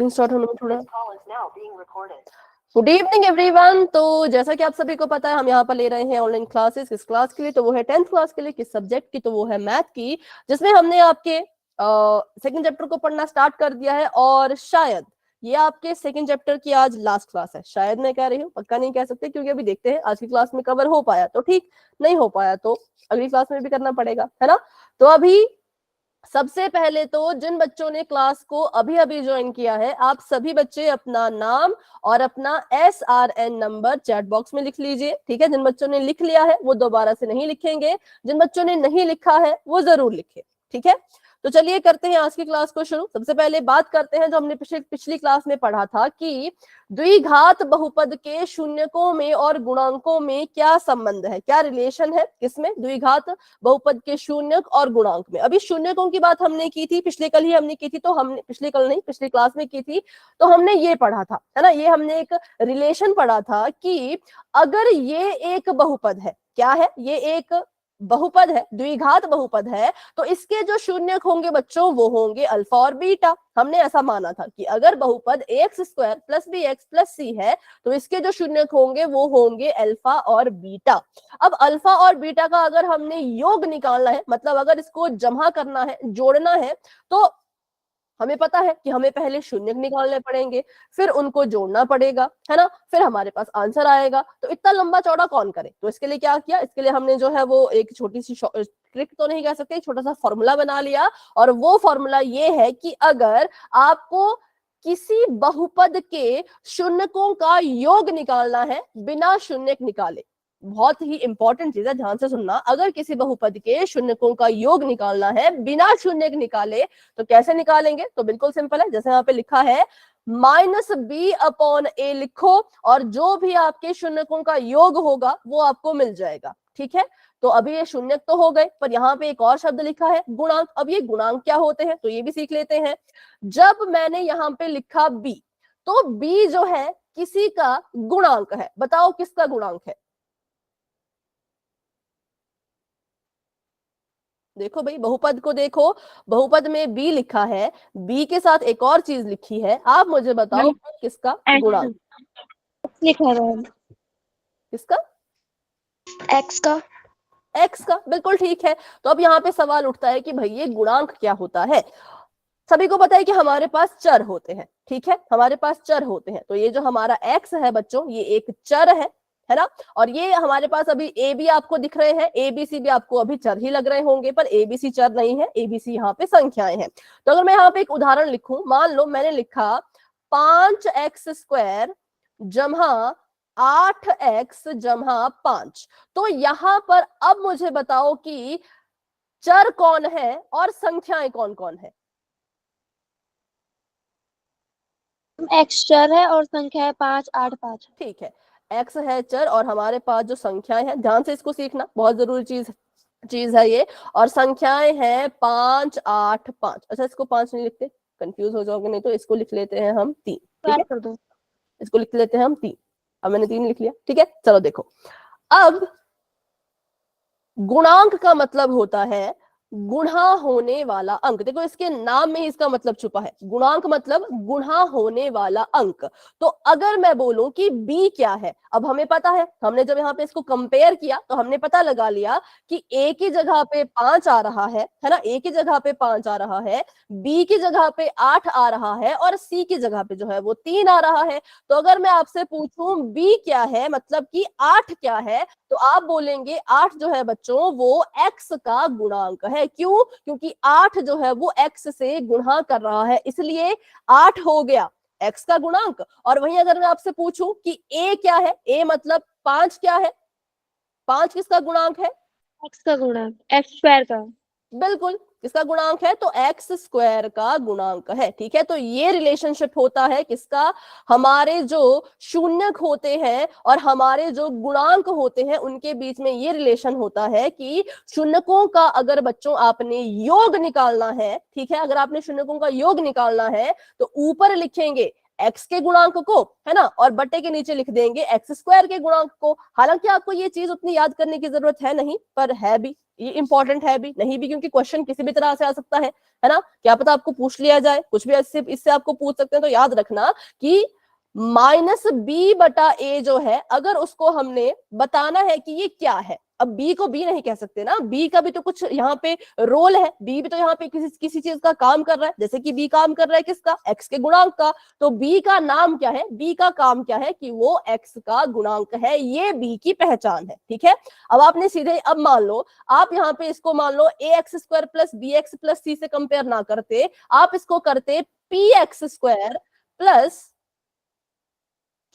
Start होने में थोड़ा। Good evening everyone. तो जैसा कि आप सभी को पता है, हम यहाँ पर ले रहे हैं ऑनलाइन क्लासेस। किस क्लास के लिए? तो वो है 10th क्लास के लिए। किस सब्जेक्ट की? तो वो है मैथ की, जिसमें हमने आपके सेकंड चैप्टर को पढ़ना स्टार्ट कर दिया है। और शायद ये आपके सेकंड चैप्टर की आज लास्ट क्लास है। शायद मैं कह रही हूँ, पक्का नहीं कह सकते, क्योंकि अभी देखते हैं आज की क्लास में कवर हो पाया तो ठीक, नहीं हो पाया तो अगली क्लास में भी करना पड़ेगा, है ना। तो अभी सबसे पहले तो जिन बच्चों ने क्लास को अभी अभी ज्वाइन किया है, आप सभी बच्चे अपना नाम और अपना SRN नंबर चैट बॉक्स में लिख लीजिए। ठीक है, जिन बच्चों ने लिख लिया है वो दोबारा से नहीं लिखेंगे, जिन बच्चों ने नहीं लिखा है वो जरूर लिखे। ठीक है, तो चलिए करते हैं आज की क्लास को शुरू। सबसे पहले बात करते हैं जो हमने पिछली क्लास में पढ़ा था कि द्विघात बहुपद के शून्यकों में और गुणांकों में क्या संबंध है, क्या रिलेशन है किसमें, द्विघात बहुपद के शून्यक और गुणांक में। अभी शून्यकों की बात हमने की थी, पिछले कल ही हमने की थी, तो हमने पिछले कल नहीं, पिछली क्लास में की थी, तो हमने ये पढ़ा था, है ना। ये हमने एक रिलेशन पढ़ा था कि अगर ये एक बहुपद है, क्या है, ये एक बहुपद है, द्विघात बहुपद है, तो इसके जो शून्यक होंगे बच्चों वो होंगे अल्फा और बीटा। हमने ऐसा माना था कि अगर बहुपद ax square plus bx plus c है, तो इसके जो शून्यक होंगे वो होंगे अल्फा और बीटा। अब अल्फा और बीटा का अगर हमने योग निकालना है, मतलब अगर इसको जमा करना है, जोड़ना है, तो हमें पता है कि हमें पहले शून्यक निकालने पड़ेंगे, फिर उनको जोड़ना पड़ेगा, है ना, फिर हमारे पास आंसर आएगा। तो इतना लंबा चौड़ा कौन करे? तो इसके लिए क्या किया, इसके लिए हमने जो है वो एक छोटी सी ट्रिक तो नहीं कह सकते, एक छोटा सा फॉर्मूला बना लिया। और वो फॉर्मूला ये है कि अगर आपको किसी बहुपद के शून्यकों का योग निकालना है बिना शून्यक निकाले, बहुत ही इंपॉर्टेंट चीज है, ध्यान से सुनना, अगर किसी बहुपद के शून्यकों का योग निकालना है बिना शून्यक निकाले, तो कैसे निकालेंगे? तो बिल्कुल सिंपल है, जैसे यहाँ पे लिखा है -b/a लिखो और जो भी आपके शून्यकों का योग होगा वो आपको मिल जाएगा। ठीक है, तो अभी ये शून्यक तो हो गए, पर यहाँ पे एक और शब्द लिखा है गुणांक। अब ये गुणांक क्या होते हैं तो ये भी सीख लेते हैं। जब मैंने यहाँ पे लिखा b, तो b जो है किसी का गुणांक है। बताओ किसका गुणांक है? देखो भाई, बहुपद को देखो, बहुपद में b लिखा है, b के साथ एक और चीज लिखी है, आप मुझे बताओ किसका गुणांक? लिखा है किसका? एक्स का। x का, बिल्कुल ठीक है। तो अब यहाँ पे सवाल उठता है कि भाई ये गुणांक क्या होता है। सभी को पता है कि हमारे पास चर होते हैं, ठीक है, हमारे पास चर होते हैं। तो ये जो हमारा x है बच्चों, ये एक चर है ना। और ये हमारे पास अभी ए बी आपको दिख रहे हैं, ए बी सी भी आपको अभी चर ही लग रहे होंगे, पर ए बी सी चर नहीं है, ए बी सी यहाँ पे संख्याएं हैं। तो अगर मैं यहाँ पे एक उदाहरण लिखूं, मान लो मैंने लिखा 5x² जमा 8x जमा 5, तो यहां पर अब मुझे बताओ कि चर कौन है और संख्याएं कौन कौन है? एक्स चर है और संख्या है 5 8 5। ठीक है, x है चर और हमारे पास जो संख्याएं हैं, ध्यान से इसको सीखना, बहुत जरूरी चीज है ये। और संख्याएं हैं 5 8 5। अच्छा, इसको 5 नहीं लिखते, कंफ्यूज हो जाओगे, नहीं तो इसको लिख लेते हैं हम 3। ठीक है, कर दो। इसको लिख लेते हैं हम 3। अब मैंने 3 लिख लिया, ठीक है। चलो देखो, अब गुणांक का मतलब होता है गुणा होने वाला अंक। देखो इसके नाम में ही इसका मतलब छुपा है, गुणांक मतलब गुणा होने वाला अंक। तो अगर मैं बोलूं कि b क्या है, अब हमें पता है, हमने जब यहाँ पे इसको कंपेयर किया तो हमने पता लगा लिया कि a की जगह पे 5 आ रहा है ना, a की जगह पे 5 आ रहा है, b की जगह पे 8 आ रहा है और c की जगह पे जो है वो 3 आ रहा है। तो अगर मैं आपसे पूछूं b क्या है, मतलब कि 8 क्या है, तो आप बोलेंगे 8 जो है बच्चों वो x का गुणांक है। क्यों? क्योंकि 8 जो है वो x से गुणा कर रहा है, इसलिए 8 हो गया x का गुणांक। और वहीं अगर मैं आपसे पूछूं कि a क्या है, a मतलब 5 क्या है, 5 किसका गुणांक है? एक्स का गुणा एक्स स्क्वायर का। बिल्कुल, किसका गुणांक है? तो एक्स स्क्वायर का गुणांक है। ठीक है, तो ये रिलेशनशिप होता है किसका? हमारे जो शून्यक होते हैं और हमारे जो गुणांक होते हैं उनके बीच में ये रिलेशन होता है कि शून्यकों का अगर बच्चों आपने योग निकालना है, ठीक है, अगर आपने शून्यकों का योग निकालना है तो ऊपर लिखेंगे x के गुणांक को, है ना, और बट्टे के नीचे लिख देंगे x स्क्वायर के गुणांक को। हालांकि आपको ये चीज उतनी याद करने की जरूरत है नहीं, पर है भी, ये इंपॉर्टेंट है भी नहीं भी, क्योंकि क्वेश्चन किसी भी तरह से आ सकता है ना, क्या पता आपको पूछ लिया जाए, कुछ भी इससे आपको पूछ सकते हैं। तो याद रखना कि -b/a जो है, अगर उसको हमने बताना है कि ये क्या है, अब बी को बी नहीं कह सकते ना, बी का भी तो कुछ यहाँ पे रोल है, बी भी तो यहाँ पे किसी चीज का काम कर रहा है, जैसे कि बी काम कर रहा है किसका, एक्स के गुणांक का। तो बी का नाम क्या है, बी का काम क्या है कि वो एक्स का गुणांक है, ये बी की पहचान है। ठीक है, अब आपने सीधे, अब मान लो आप यहाँ पे इसको मान लो ax² + bx + c से कंपेयर ना करते, आप इसको करते px² +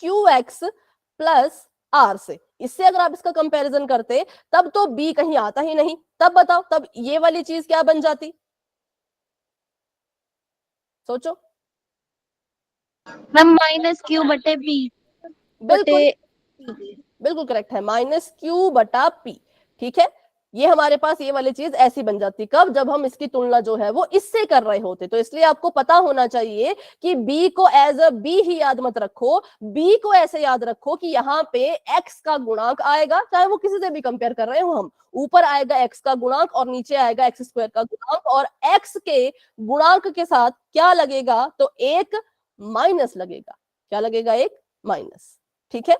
qx + r से। इससे अगर आप इसका कंपैरिजन करते तब तो b कहीं आता ही नहीं। तब बताओ, तब ये वाली चीज क्या बन जाती, सोचो। मैम -q/p बिल्कुल बिल्कुल करेक्ट है, -q/p। ठीक है, ये हमारे पास ये वाली चीज ऐसी बन जाती, कब, जब हम इसकी तुलना जो है वो इससे कर रहे होते। तो इसलिए आपको पता होना चाहिए कि b को एज अ b ही याद मत रखो, b को ऐसे याद रखो कि यहाँ पे x का गुणांक आएगा, चाहे वो किसी से भी कंपेयर कर रहे हो हम, ऊपर आएगा x का गुणांक और नीचे आएगा x² का गुणांक, और x के गुणांक के साथ क्या लगेगा, तो एक माइनस लगेगा। क्या लगेगा, एक माइनस। ठीक है,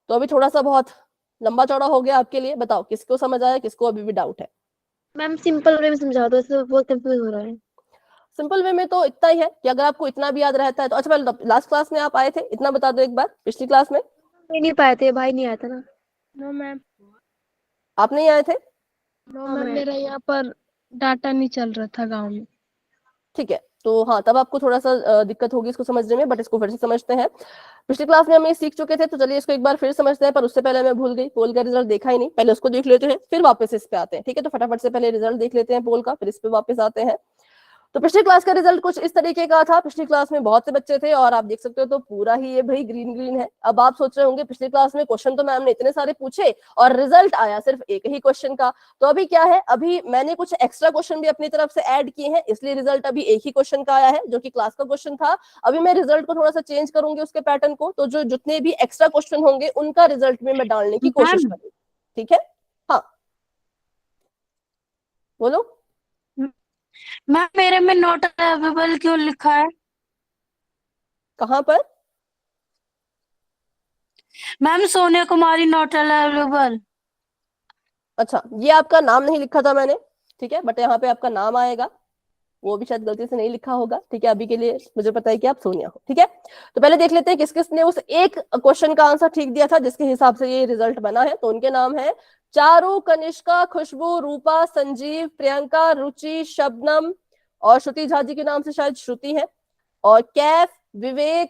तो अभी थोड़ा सा बहुत लंबा चौड़ा हो गया आपके लिए, बताओ किसको समझ आया, किसको अभी भी डाउट है। मैम सिंपल वे में समझा दो, इससे बहुत कंफ्यूज हो रहा है। सिंपल वे में तो इतना ही है कि अगर आपको इतना भी याद रहता है तो, अच्छा पहले लास्ट क्लास में आप आए थे, इतना बता दो एक बार, पिछली क्लास में नहीं पाए थे, भाई नहीं आया था ना। नो मैम, आप नहीं आए थे। नो हाँ मैम, मैम। मेरा यहाँ पर डाटा नहीं चल रहा था गांव में। ठीक है, तो हाँ, तब आपको थोड़ा सा दिक्कत होगी इसको समझने में, बट इसको फिर से समझते हैं। पिछली क्लास में हम ये सीख चुके थे, तो चलिए इसको एक बार फिर समझते हैं। पर उससे पहले मैं भूल गई, पोल का रिजल्ट देखा ही नहीं, पहले उसको देख लेते हैं फिर वापस इस पे आते हैं। ठीक है, तो फटाफट से पहले रिजल्ट देख लेते हैं पोल का, फिर इस पे वापस आते हैं। तो पिछली क्लास का रिजल्ट कुछ इस तरीके का था। पिछली क्लास में बहुत से बच्चे थे और आप देख सकते हो तो पूरा ही ये भाई ग्रीन ग्रीन है। अब आप सोच रहे होंगे पिछली क्लास में क्वेश्चन तो मैम ने इतने सारे पूछे और रिजल्ट आया सिर्फ एक ही क्वेश्चन का, तो अभी क्या है, अभी मैंने कुछ एक्स्ट्रा क्वेश्चन भी अपनी तरफ से ऐड किए हैं, इसलिए रिजल्ट अभी एक ही क्वेश्चन का आया है जो कि क्लास का क्वेश्चन था। अभी मैं रिजल्ट को थोड़ा सा चेंज करूंगी उसके पैटर्न को, तो जो जितने भी एक्स्ट्रा क्वेश्चन होंगे उनका रिजल्ट में मैं डालने की कोशिश करूंगी। ठीक है, हाँ बोलो। मैम मेरे में नॉट अवेलेबल क्यों लिखा है? कहाँ पर? Ma'am Sonia Kumari not available. अच्छा, ये आपका नाम नहीं लिखा था मैंने, ठीक है, बट यहाँ पे आपका नाम आएगा, वो भी शायद गलती से नहीं लिखा होगा। ठीक है, अभी के लिए मुझे पता है कि आप सोनिया हो। ठीक है, तो पहले देख लेते हैं किस किस ने उस एक क्वेश्चन का आंसर ठीक दिया था जिसके हिसाब से ये रिजल्ट बना है। तो उनके नाम है चारू, कनिष्का, खुशबू, रूपा, संजीव, प्रियंका, रुचि, शबनम, और श्रुति झा जी के नाम से शायद श्रुति है, और कैफ, विवेक,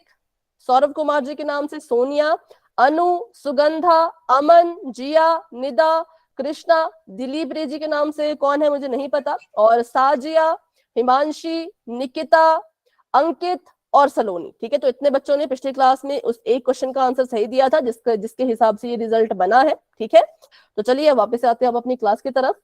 सौरभ कुमार जी के नाम से सोनिया, अनु, सुगंधा, अमन, जिया, निदा, कृष्णा, दिलीप रे जी के नाम से कौन है मुझे नहीं पता, और साजिया, हिमांशी, निकिता, अंकित और सलोनी। ठीक है, तो इतने बच्चों ने पिछली क्लास में उस एक क्वेश्चन का आंसर सही दिया था जिसके हिसाब से ये रिजल्ट बना है। ठीक है, तो चलिए अब वापस आते हैं अब अपनी क्लास की तरफ।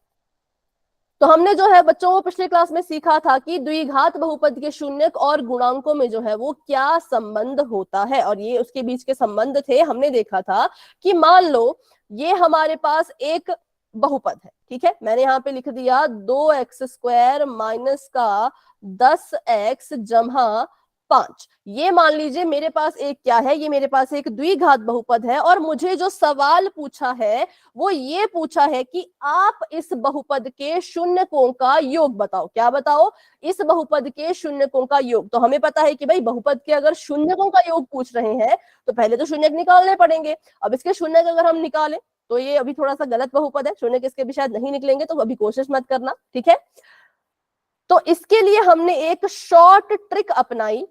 तो हमने जो है बच्चों को पिछले क्लास में सीखा था कि द्विघात बहुपद के शून्यक और गुणांकों में जो है वो क्या संबंध होता है, और ये उसके बीच के संबंध थे। हमने देखा था कि मान लो ये हमारे पास एक बहुपद है, ठीक है, मैंने यहाँ पे लिख दिया 2x² माइनस का 10x जमा 5। ये मान लीजिए मेरे पास एक क्या है, ये मेरे पास एक द्विघात बहुपद है, और मुझे जो सवाल पूछा है वो ये पूछा है कि आप इस बहुपद के शून्यकों का योग बताओ। क्या बताओ? इस बहुपद के शून्यकों का योग। तो हमें पता है कि भाई बहुपद के अगर शून्यकों का योग पूछ रहे हैं तो पहले तो शून्यक निकालने पड़ेंगे। अब इसके शून्यक अगर हम निकालें तो ये अभी थोड़ा सा गलत बहुपद है, शून्यक इसके भी शायद नहीं निकलेंगे, तो अभी कोशिश मत करना। ठीक है, तो इसके लिए हमने एक शॉर्ट ट्रिक अपनाई।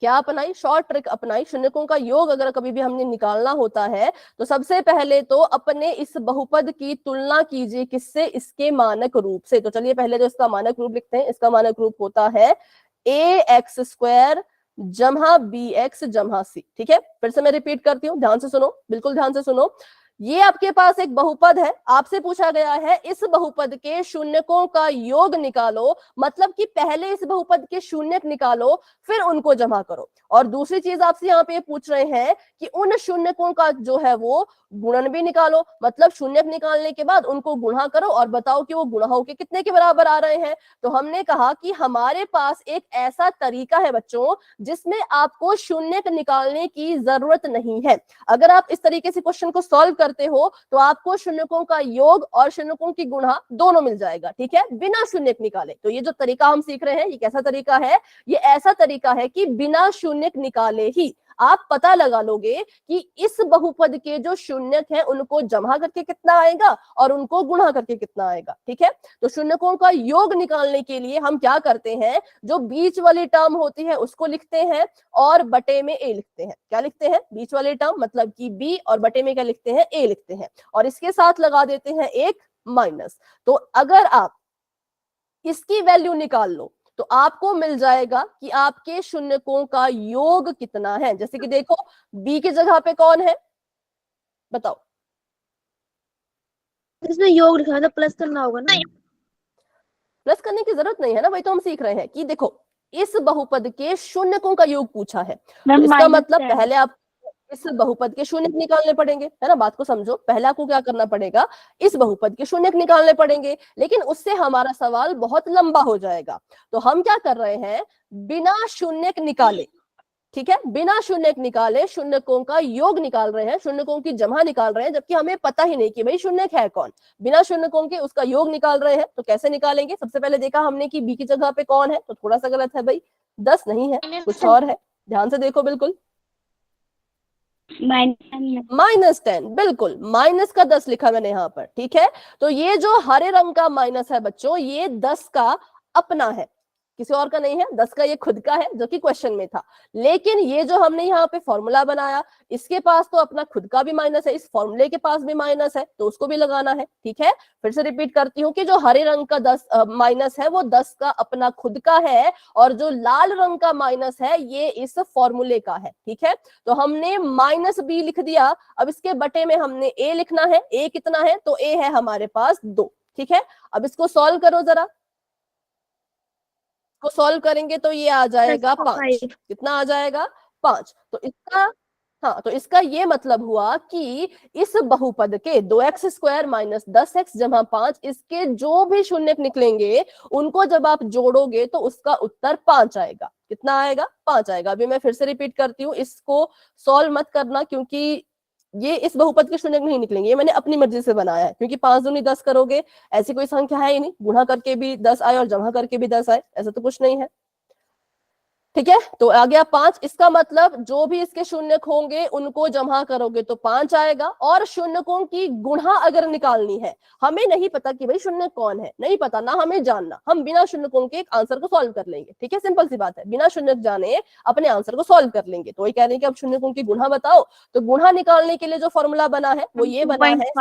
क्या अपनाई? शॉर्ट ट्रिक अपनाई। शून्यकों का योग अगर कभी भी हमने निकालना होता है तो सबसे पहले तो अपने इस बहुपद की तुलना कीजिए किससे? इसके मानक रूप से। तो चलिए पहले तो इसका मानक रूप लिखते हैं। इसका मानक रूप होता है ax² जमा bx जमा c। ठीक है, फिर से मैं रिपीट करती हूँ, ध्यान से सुनो, बिल्कुल ध्यान से सुनो। ये आपके पास एक बहुपद है, आपसे पूछा गया है इस बहुपद के शून्यकों का योग निकालो, मतलब कि पहले इस बहुपद के शून्यक निकालो फिर उनको जमा करो। और दूसरी चीज आपसे यहाँ पे पूछ रहे हैं कि उन शून्यकों का जो है वो गुणन भी निकालो, मतलब शून्यक निकालने के बाद उनको गुणा करो और बताओ कि वो गुणा होके कितने के बराबर आ रहे हैं। तो हमने कहा कि हमारे पास एक ऐसा तरीका है बच्चों जिसमें आपको शून्यक निकालने की जरूरत नहीं है। अगर आप इस तरीके से क्वेश्चन को सॉल्व करते हो तो आपको शून्यकों का योग और शून्यकों की गुणा दोनों मिल जाएगा, ठीक है, बिना शून्यक निकाले। तो ये जो तरीका हम सीख रहे हैं ये कैसा तरीका है, ये ऐसा तरीका है कि बिना शून्यक निकाले ही आप पता लगा लोगे कि इस बहुपद के जो शून्यक हैं उनको जमा करके कितना आएगा और उनको गुणा करके कितना आएगा, ठीक है। तो शून्यकों का योग निकालने के लिए हम क्या करते हैं, जो बीच वाली टर्म होती है उसको लिखते हैं और बटे में ए लिखते हैं। क्या लिखते हैं, बीच वाली टर्म मतलब कि बी, और बटे में क्या लिखते हैं, ए लिखते हैं, और इसके साथ लगा देते हैं एक माइनस। तो अगर आप इसकी वैल्यू निकाल लो तो आपको मिल जाएगा कि आपके शून्यकों का योग कितना है। जैसे कि देखो बी की जगह पे कौन है, बताओ। इसमें योग लिखा है तो प्लस करना होगा ना। प्लस करने की जरूरत नहीं है ना, वही तो हम सीख रहे हैं कि देखो इस बहुपद के शून्यकों का योग पूछा है, तो इसका मतलब पहले आप इस बहुपद के शून्यक निकालने पड़ेंगे, है ना। बात को समझो, पहले आपको क्या करना पड़ेगा, इस बहुपद के शून्यक निकालने पड़ेंगे, लेकिन उससे हमारा सवाल बहुत लंबा हो जाएगा। तो हम क्या कर रहे हैं, बिना शून्यक निकाले, ठीक है, बिना शून्यक निकाले शून्यकों का योग निकाल रहे हैं, शून्यकों की जमा निकाल रहे हैं, जबकि हमें पता ही नहीं कि भाई शून्यक है कौन। बिना शून्यकों के उसका योग निकाल रहे हैं। तो कैसे निकालेंगे, सबसे पहले देखा हमने कि बी की जगह पे कौन है, तो थोड़ा सा गलत है भाई, 10 नहीं है, कुछ और है, ध्यान से देखो, बिल्कुल -10, बिल्कुल माइनस का 10 लिखा मैंने यहाँ पर, ठीक है। तो ये जो हरे रंग का माइनस है बच्चों, ये 10 का अपना है, किसी और का नहीं है, 10 का ये खुद का है जो कि क्वेश्चन में था। लेकिन ये जो हमने यहाँ पे फॉर्मूला बनाया, इसके पास तो अपना खुद का भी माइनस है, इस फॉर्मूले के पास भी माइनस है, तो उसको भी लगाना है, ठीक है। फिर से रिपीट करती हूँ कि जो हरे रंग का 10 माइनस है वो 10 का अपना खुद का है, और जो लाल रंग का माइनस है ये इस फॉर्मूले का है, ठीक है। तो हमने -b लिख दिया, अब इसके बटे में हमने a लिखना है। a कितना है, तो a है हमारे पास 2, ठीक है। अब इसको सॉल्व करो जरा, को सॉल्व करेंगे तो ये आ जाएगा 5। कितना आ जाएगा, 5। तो इसका, हाँ, तो इसका ये मतलब हुआ कि इस बहुपद के 2x² - 10x + 5, इसके जो भी शून्यक निकलेंगे उनको जब आप जोड़ोगे तो उसका उत्तर 5 आएगा। कितना आएगा, 5 आएगा। अभी मैं फिर से रिपीट करती हूँ, इसको सॉल्व मत करना क्योंकि ये इस बहुपद के शून्यक नहीं निकलेंगे, ये मैंने अपनी मर्जी से बनाया है, क्योंकि 5 दूनी 10 करोगे, ऐसी कोई संख्या है ही नहीं, गुणा करके भी 10 आए और जमा करके भी 10 आए, ऐसा तो कुछ नहीं है, ठीक है। तो आ गया 5। इसका मतलब जो भी इसके शून्यक होंगे उनको जमा करोगे तो 5 आएगा। और शून्यकों की गुणा अगर निकालनी है, हमें नहीं पता कि भाई शून्यक कौन है, नहीं पता ना हमें जानना, हम बिना शून्यकों के एक आंसर को सॉल्व कर लेंगे, ठीक है, सिंपल सी बात है, बिना शून्यक जाने अपने आंसर को सॉल्व कर लेंगे। तो वही कह रहे हैं कि अब शून्यकों की गुणा बताओ। तो गुणा निकालने के लिए जो फॉर्मूला बना है वो ये बना है,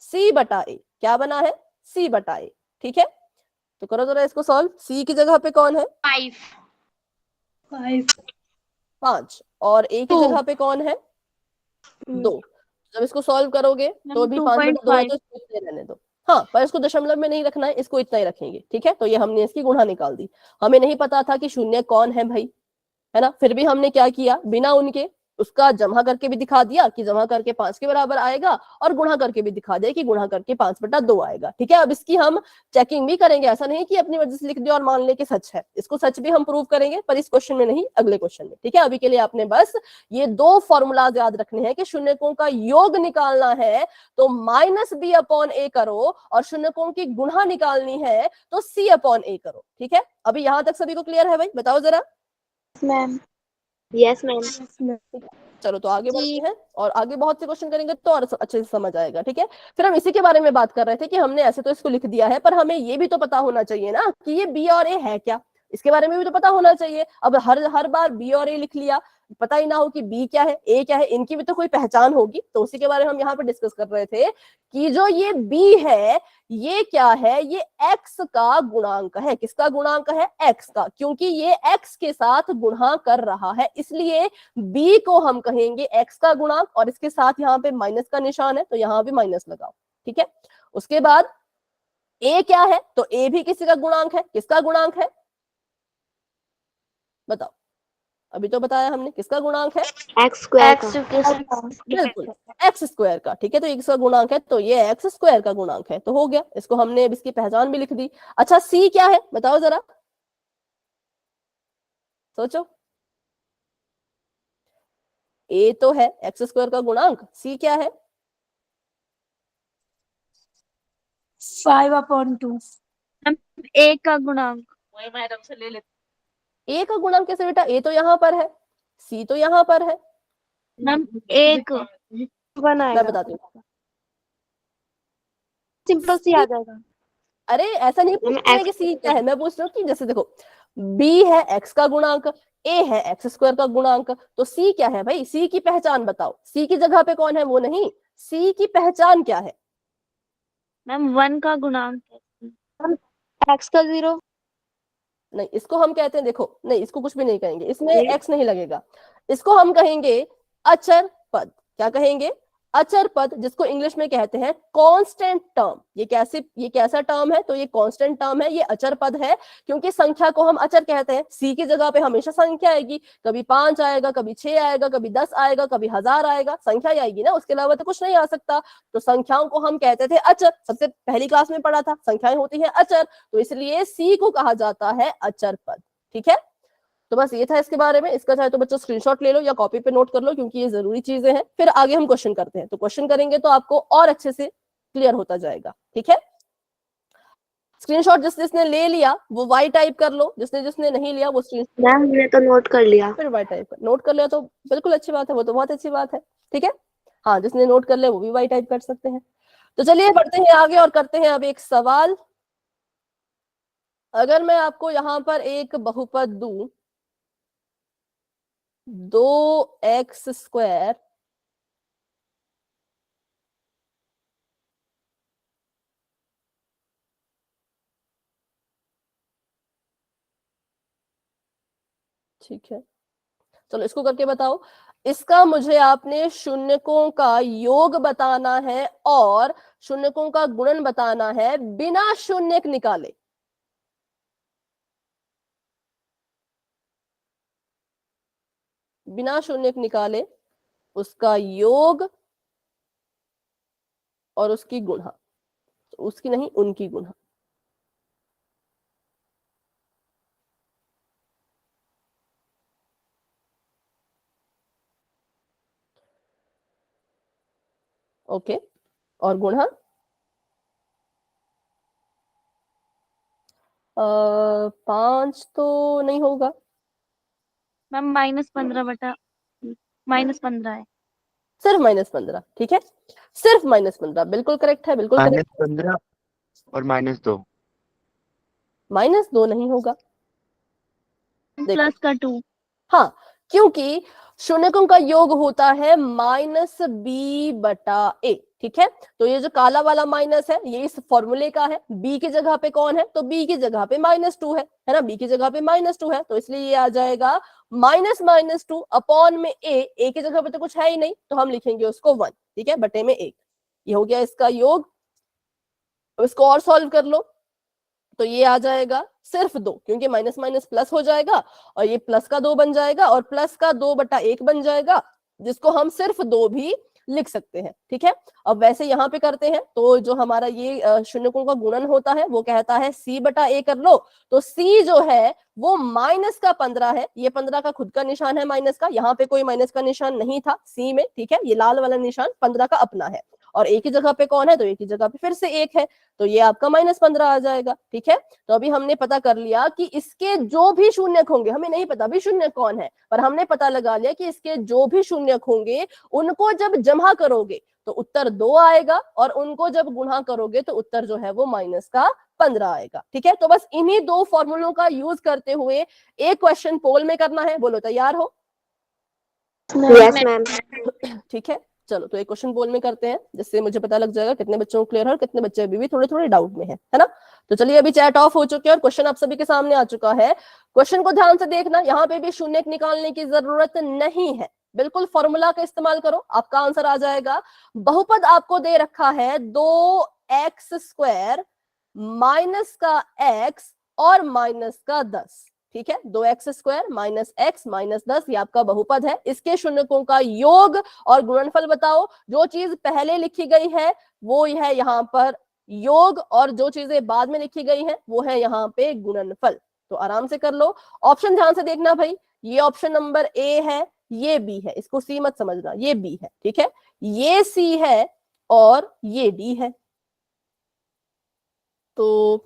C/A। क्या बना है, C/A, ठीक है। तो करो जरा इसको सॉल्व। C की जगह पे कौन है, 5, और A की जगह पे कौन है, 2। जब इसको सॉल्व करोगे तो भी 5/2 है, तो इसको इतना ही रहने दो। हाँ, पर इसको दशमलव में नहीं रखना है, इसको इतना ही रखेंगे, ठीक है। तो ये हमने इसकी गुणा निकाल दी। हमें नहीं पता था कि शून्य कौन है भाई, है ना, फिर भी हमने क्या किया, बिना उनके उसका जमा करके भी दिखा दिया कि जमा करके 5 के बराबर आएगा, और गुणा करके भी दिखा दिया कि गुणा करके 5/2 आएगा, ठीक है। अब इसकी हम चेकिंग भी करेंगे, ऐसा नहीं कि अपनी मर्जी से लिख दिया और मान ले कि सच है, इसको सच भी हम प्रूव करेंगे, पर इस क्वेश्चन में नहीं, अगले क्वेश्चन में, ठीक है। अभी के लिए आपने बस ये 2 फॉर्मूलाज याद रखने हैं कि शून्यकों का योग निकालना है तो -b/a करो, और शून्यकों की गुणा निकालनी है तो c/a करो, ठीक है। अभी यहां तक सभी को क्लियर है भाई, बताओ जरा। Ma'am, yes ma'am. चलो तो आगे बढ़ते हैं, और आगे बहुत से क्वेश्चन करेंगे तो और अच्छे से समझ आएगा, ठीक है। फिर हम इसी के बारे में बात कर रहे थे कि हमने ऐसे तो इसको लिख दिया है, पर हमें ये भी तो पता होना चाहिए ना कि ये बी और ए है क्या। इसके बारे में भी तो पता होना चाहिए। अब हर बार बी और ए लिख लिया, पता ही ना हो कि बी क्या है ए क्या है, इनकी भी तो कोई पहचान होगी। तो उसी के बारे में हम यहाँ पे डिस्कस कर रहे थे कि जो ये बी है ये क्या है, ये एक्स का गुणांक है। किसका गुणांक है? एक्स का, क्योंकि ये एक्स के साथ गुणा कर रहा है, इसलिए बी को हम कहेंगे एक्स का गुणांक। और इसके साथ यहाँ पे माइनस का निशान है तो यहाँ भी माइनस लगाओ, ठीक है। उसके बाद ए क्या है? तो ए भी किसी का गुणांक है। किसका गुणांक है बताओ? अभी तो बताया हमने किसका गुणांक है? एक्स स्क्वायर बिल्कुल एक्स स्क्वायर का, ठीक है। तो इसका गुणांक है तो ये एक्स स्क्वायर का गुणांक है, तो हो गया। इसको हमने अब इसकी पहचान भी लिख दी। अच्छा सी क्या है बताओ जरा, सोचो। ए तो है एक्स स्क्वायर का गुणांक, सी क्या है? 5/2। ए का गुणांक। वही मैडम से ले लेते। ए का गुणांक कैसे बेटा? ए तो यहाँ पर है, सी तो यहाँ पर है। मैम एक मैं बनाएगा, बताती हूँ। सिंपल सी आ जाएगा। अरे ऐसा नहीं पूछ रही है कि सी क्या है, मैं पूछ रही हूँ कि जैसे देखो बी है एक्स का गुणांक, ए है एक्स स्क्वायर का गुणांक, तो सी क्या है भाई? सी की पहचान बताओ। सी की जगह पे कौन है वो नहीं, सी की पहचान क्या है? मैम 1 का गुणांक है, एक्स का 0। नहीं, इसको हम कहते हैं, देखो नहीं इसको कुछ भी नहीं कहेंगे, इसमें एक्स नहीं लगेगा। इसको हम कहेंगे अचर पद। क्या कहेंगे? अचर पद, जिसको इंग्लिश में कहते हैं कांस्टेंट टर्म। ये कैसा टर्म है? तो ये कांस्टेंट टर्म है, ये अचर पद है, क्योंकि संख्या को हम अचर कहते हैं। सी की जगह पे हमेशा संख्या आएगी, कभी 5 आएगा, कभी 6 आएगा, कभी 10 आएगा, कभी 1000 आएगा, संख्या ही आएगी ना, उसके अलावा तो कुछ नहीं आ सकता। तो संख्याओं को हम कहते थे अचर, सबसे पहली क्लास में पढ़ा था, संख्याएं होती है अचर, तो इसलिए सी को कहा जाता है अचर पद, ठीक है। तो बस ये था इसके बारे में। इसका चाहे तो बच्चों स्क्रीनशॉट ले लो या कॉपी पे नोट कर लो, क्योंकि ये जरूरी चीजें हैं। फिर आगे हम क्वेश्चन करते हैं, तो क्वेश्चन करेंगे तो आपको और अच्छे से क्लियर होता जाएगा, ठीक है। स्क्रीनशॉट जिसने ले लिया वो वाई टाइप कर लो, जिसने नहीं लिया वो स्क्रीन मैम हमने तो नोट कर लिया। फिर वाई टाइप कर, नोट कर लिया तो बिल्कुल अच्छी बात है, वो तो बहुत अच्छी बात है, ठीक है। हाँ, जिसने नोट कर लिया वो भी वाई टाइप कर सकते हैं। तो चलिए बढ़ते हैं आगे और करते हैं अब एक सवाल। अगर मैं आपको यहाँ पर एक बहुपद दूं 2x² ठीक है, चलो इसको करके बताओ। इसका मुझे आपने शून्यकों का योग बताना है और शून्यकों का गुणन बताना है बिना शून्यक निकाले। बिना शून्यक निकाले उसका योग और उसकी गुणा, उसकी नहीं उनकी गुणा। ओके, और गुणा 5 तो नहीं होगा मैम -15 है। सिर्फ -15, ठीक है, सिर्फ -15 बिल्कुल करेक्ट है, बिल्कुल करेक्ट। -15 और -2। -2 नहीं होगा, प्लस का 2। हाँ, क्योंकि शून्यकों का योग होता है -b/a, ठीक है। तो ये जो काला वाला माइनस है ये इस फॉर्मूले का है। b की जगह पे कौन है? तो b की जगह पे -2 है ना, b की जगह पे -2 है, तो इसलिए ये आ जाएगा -2 अपॉन में a की जगह पे तो कुछ है ही नहीं, तो हम लिखेंगे उसको 1, ठीक है, बटे में 1। ये हो गया इसका योग। अब इसको और सॉल्व कर लो तो ये आ जाएगा सिर्फ 2, क्योंकि माइनस माइनस प्लस हो जाएगा और ये प्लस का 2 बन जाएगा और प्लस का 2/1 बन जाएगा, जिसको हम सिर्फ 2 भी लिख सकते हैं, ठीक है। अब वैसे यहाँ पे करते हैं तो जो हमारा ये शून्यकों का गुणन होता है वो कहता है c/a कर लो। तो c जो है वो -15 है, ये 15 का खुद का निशान है माइनस का, यहाँ पे कोई माइनस का निशान नहीं था c में, ठीक है, ये लाल वाला निशान 15 का अपना है। और एक ही जगह पे कौन है, तो एक ही जगह पे फिर से एक है, तो ये आपका -15 आ जाएगा। ठीक है, तो अभी हमने पता कर लिया कि इसके जो भी शून्यक होंगे, हमें नहीं पता भी शून्यक कौन है, पर हमने पता लगा लिया कि इसके जो भी शून्यक होंगे उनको जब जमा करोगे तो उत्तर 2 आएगा, और उनको जब गुणा करोगे तो उत्तर जो है वो -15 आएगा। ठीक है, तो बस इन्हीं 2 फॉर्मूलों का यूज करते हुए एक क्वेश्चन पोल में करना है। बोलो तैयार हो? Yes ma'am. ठीक है, चलो तो एक क्वेश्चन पोल में करते हैं, जिससे मुझे पता लग जाएगा कितने बच्चों को क्लियर है और कितने बच्चे अभी भी थोड़े थोड़े डाउट में है ना। तो चलिए, अभी चैट ऑफ हो चुके हैं और क्वेश्चन आप सभी के सामने आ चुका है। क्वेश्चन को ध्यान से देखना, यहाँ पे भी शून्य निकालने की जरूरत नहीं है, बिल्कुल फॉर्मूला का इस्तेमाल करो, आपका आंसर आ जाएगा। बहुपद आपको दे रखा है 2x² माइनस का x और माइनस का 10। ठीक है, 2x² माइनस x माइनस 10 ये आपका बहुपद है। इसके शून्यकों का योग और गुणनफल बताओ। जो चीज पहले लिखी गई है वो है यहाँ पर योग, और जो चीजें बाद में लिखी गई हैं वो है यहाँ पे गुणनफल। तो आराम से कर लो। ऑप्शन ध्यान से देखना भाई, ये ऑप्शन नंबर ए है, ये बी है, इसको सी मत समझना, ये बी है। ठीक है, ये सी है और ये डी है। तो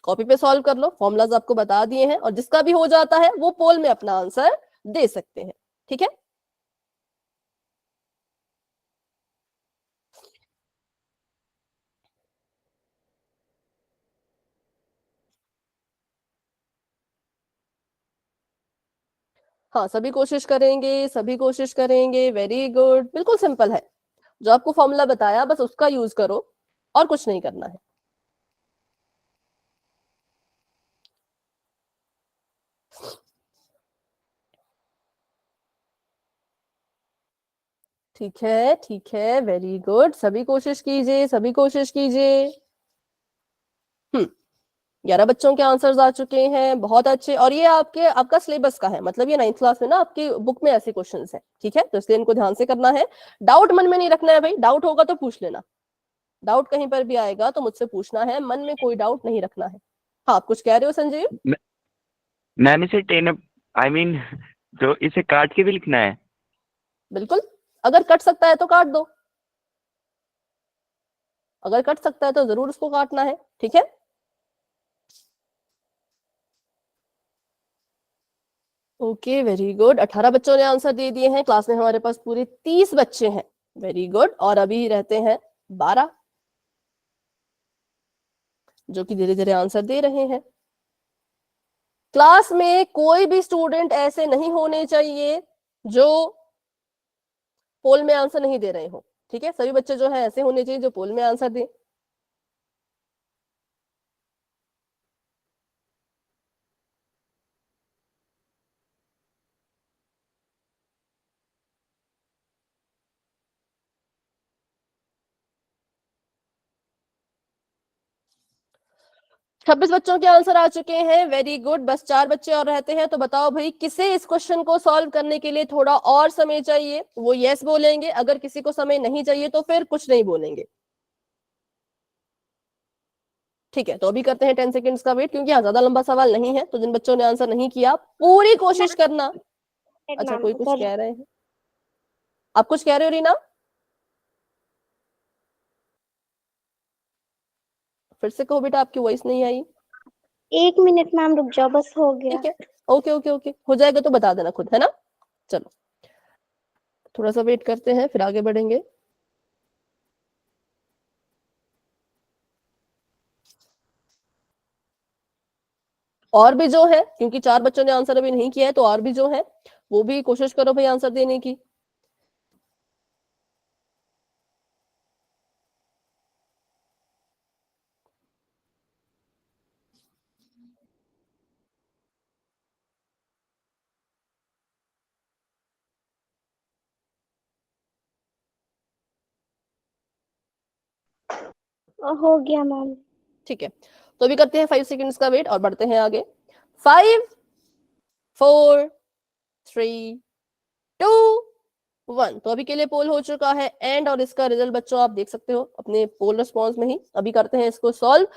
कॉपी पे सॉल्व कर लो, फॉर्मूलाज आपको बता दिए हैं, और जिसका भी हो जाता है वो पोल में अपना आंसर दे सकते हैं। ठीक है, हाँ सभी कोशिश करेंगे, सभी कोशिश करेंगे। वेरी गुड, बिल्कुल सिंपल है, जो आपको फॉर्मूला बताया बस उसका यूज करो और कुछ नहीं करना है। ठीक है, ठीक है, वेरी गुड, सभी कोशिश कीजिए, सभी कोशिश कीजिए। 11 बच्चों के आंसर्स आ चुके हैं, बहुत अच्छे। और ये आपका सिलेबस का है, मतलब ये 9th क्लास में ना आपकी बुक में ऐसे क्वेश्चंस हैं। ठीक है, तो इसलिए इनको ध्यान से करना है। डाउट मन में नहीं रखना है भाई, डाउट होगा तो पूछ लेना, डाउट कहीं पर भी आएगा तो मुझसे पूछना है, मन में कोई डाउट नहीं रखना है। हाँ, आप कुछ कह रहे हो संजीव? मैम इसे 10 आई मीन तो इसे काट के भी लिखना है? बिल्कुल, अगर कट सकता है तो काट दो, अगर कट सकता है तो जरूर उसको काटना है। ठीक है, ओके, वेरी गुड। 18 बच्चों ने आंसर दे दिए हैं, क्लास में हमारे पास पूरे 30 बच्चे हैं। वेरी गुड, और अभी रहते हैं 12 जो कि धीरे धीरे आंसर दे रहे हैं। क्लास में कोई भी स्टूडेंट ऐसे नहीं होने चाहिए जो पोल में आंसर नहीं दे रहे हो। ठीक है, सभी बच्चे जो है ऐसे होने चाहिए जो पोल में आंसर दें। छब्बीस बच्चों के आंसर आ चुके हैं, वेरी गुड। बस 4 बच्चे और रहते हैं, तो बताओ भाई किसे इस क्वेश्चन को सॉल्व करने के लिए थोड़ा और समय चाहिए, वो यस बोलेंगे। अगर किसी को समय नहीं चाहिए तो फिर कुछ नहीं बोलेंगे। ठीक है, तो अभी करते हैं 10 सेकेंड्स का वेट, क्योंकि यहाँ ज्यादा लंबा सवाल नहीं है। तो जिन बच्चों ने आंसर नहीं किया पूरी कोशिश करना। अच्छा, कोई कुछ कह रहे हैं? आप कुछ कह रहे हो रीना? फिर से कहो बेटा, आपकी वॉइस नहीं आई। 1 मिनट मैम, रुक जाओ, बस हो गया। ठीक है, ओके ओके ओके, हो जाएगा तो बता देना खुद, है ना। चलो थोड़ा सा वेट करते हैं, फिर आगे बढ़ेंगे। और भी जो है, क्योंकि 4 बच्चों ने आंसर अभी नहीं किया है, तो और भी जो है वो भी कोशिश करो भाई आंसर देने की। हो गया मैम। ठीक है, तो अभी करते हैं 5 सेकेंड्स का वेट और बढ़ते हैं आगे। 5 4 3 2 1। तो अभी के लिए पोल हो चुका है एंड, और इसका रिजल्ट बच्चों आप देख सकते हो अपने पोल रिस्पॉन्स में ही। अभी करते हैं इसको सॉल्व।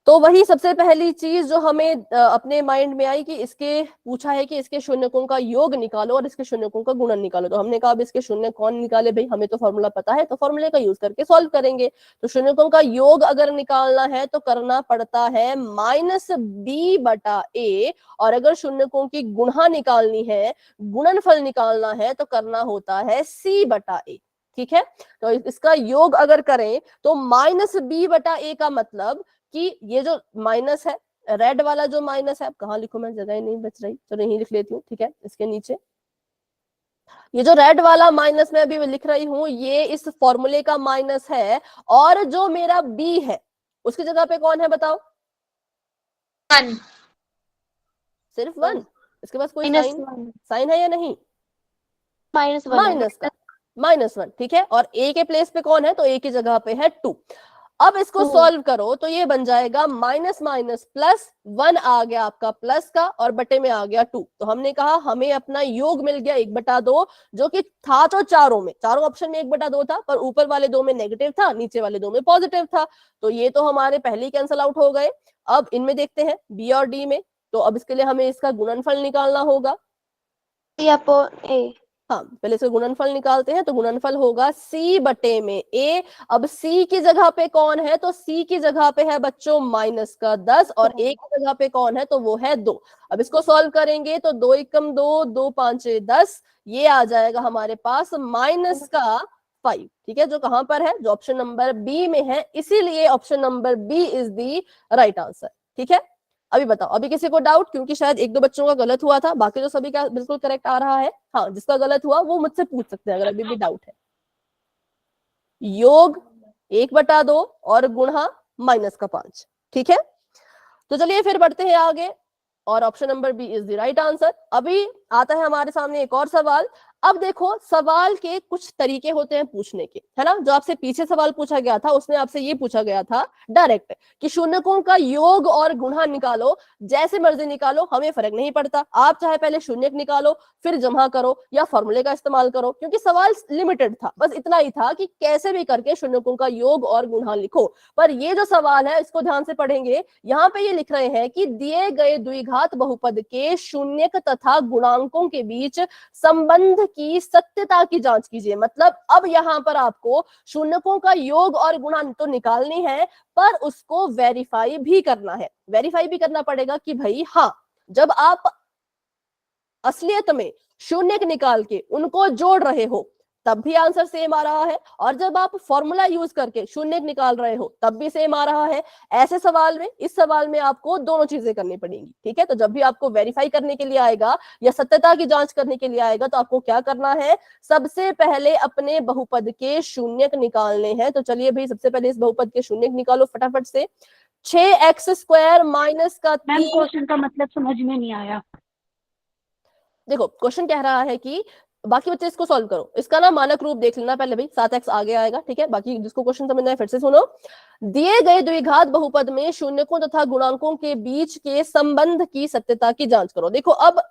तो वही सबसे पहली चीज जो हमें अपने माइंड में आई कि इसके पूछा है कि इसके शून्यकों का योग निकालो और इसके शून्यकों का गुणन निकालो। तो हमने कहा अब इसके शून्य कौन निकाले भाई, हमें तो फॉर्मूला पता है, तो फॉर्मूले का यूज करके सॉल्व करेंगे। तो शून्यकों का योग अगर निकालना है तो करना पड़ता है -b/a, और अगर शून्यकों की गुणा निकालनी है, गुणनफल निकालना है, तो करना होता है c/a। ठीक है, तो इसका योग अगर करें तो -b/a का मतलब कि ये जो माइनस है, रेड वाला जो माइनस है, अब कहाँ लिखूं मैं, जगह ही नहीं बच रही, चलो यहीं लिख लेती हूँ। ठीक है, इसके नीचे ये जो रेड वाला माइनस मैं अभी लिख रही हूं, ये इस फॉर्मूले का माइनस है, और जो मेरा बी है उसकी जगह पे कौन है बताओ? 1 सिर्फ 1। इसके पास कोई -1 साइन है या नहीं? -1 माइनस का, -1। ठीक है, और ए के प्लेस पे कौन है? तो ए की जगह पे है 2। अब इसको सॉल्व करो तो ये बन जाएगा माइनस माइनस प्लस, 1 आ गया आपका प्लस का, और बटे में आ गया 2। तो हमने कहा हमें अपना योग मिल गया 1/2, जो कि था तो चारों ऑप्शन में 1/2 था, पर ऊपर वाले 2 में नेगेटिव था, नीचे वाले 2 में पॉजिटिव था। तो ये तो हमारे पहले ही कैंसिल आउट हो गए। अब इनमें देखते हैं बी और डी में, तो अब इसके लिए हमें इसका गुणनफल निकालना होगा। a हाँ, पहले इसका गुणनफल निकालते हैं। तो गुणनफल होगा c बटे में a। अब c की जगह पे कौन है? तो c की जगह पे है बच्चों -10, और a की जगह पे कौन है? तो वो है 2। अब इसको सॉल्व करेंगे तो 2 एकम 2, 2 5 10, ये आ जाएगा हमारे पास -5। ठीक है, जो कहां पर है? जो ऑप्शन नंबर बी में है, इसीलिए option number B is the right answer. ठीक है, अभी बताओ, अभी किसी को डाउट? क्योंकि शायद 1-2 बच्चों का गलत हुआ था, बाकी तो सभी का बिल्कुल करेक्ट आ रहा है। हाँ, जिसका गलत हुआ वो मुझसे पूछ सकते हैं अगर अभी भी डाउट है। योग 1/2 और गुणा -5। ठीक है, तो चलिए फिर बढ़ते हैं आगे, और option number B is the right answer. अभी आता है हमारे सामने एक और सवाल। अब देखो, सवाल के कुछ तरीके होते हैं पूछने के, है ना? जो आपसे पीछे सवाल पूछा गया था उसमें आपसे ये पूछा गया था डायरेक्ट कि शून्यकों का योग और गुणा निकालो, जैसे मर्जी निकालो, हमें फर्क नहीं पड़ता। आप चाहे पहले शून्यक निकालो, फिर जमा करो, या फॉर्मूले का इस्तेमाल करो, क्योंकि सवाल लिमिटेड था, बस इतना ही था कि कैसे भी करके शून्यकों का योग और गुणा लिखो। पर ये जो सवाल है इसको ध्यान से पढ़ेंगे। यहाँ पे ये लिख रहे हैं कि दिए गए द्विघात बहुपद के शून्यक तथा गुणांकों के बीच संबंध की सत्यता की जांच कीजिए। मतलब अब यहाँ पर आपको शून्यकों का योग और गुणा तो निकालनी है, पर उसको वेरीफाई भी करना है। वेरीफाई भी करना पड़ेगा कि भाई हाँ, जब आप असलियत में शून्यक निकाल के उनको जोड़ रहे हो तब भी आंसर सेम आ रहा है, और जब आप फॉर्मूला यूज करके शून्यक निकाल रहे हो तब भी सेम आ रहा है। ऐसे सवाल में, इस सवाल में आपको दोनों चीजें करनी पड़ेंगी। ठीक है, तो जब भी आपको वेरीफाई करने के लिए आएगा या सत्यता की जांच करने के लिए आएगा, तो आपको क्या करना है? सबसे पहले अपने बहुपद के शून्यक निकालने हैं। तो चलिए भाई, सबसे पहले इस बहुपद के शून्यक निकालो फटाफट से। 6x² माइनस का 3। क्वेश्चन का मतलब समझ में नहीं आया। देखो, क्वेश्चन कह रहा है कि बाकी बच्चे इसको सॉल्व करो, इसका ना मानक रूप देख लेना पहले भाई, 7x आगे आएगा। ठीक है, बाकी जिसको क्वेश्चन समझना है फिर से सुनो। दिए गए द्विघात बहुपद में शून्यकों तथा गुणांकों के बीच के संबंध की सत्यता की जांच करो। देखो, अब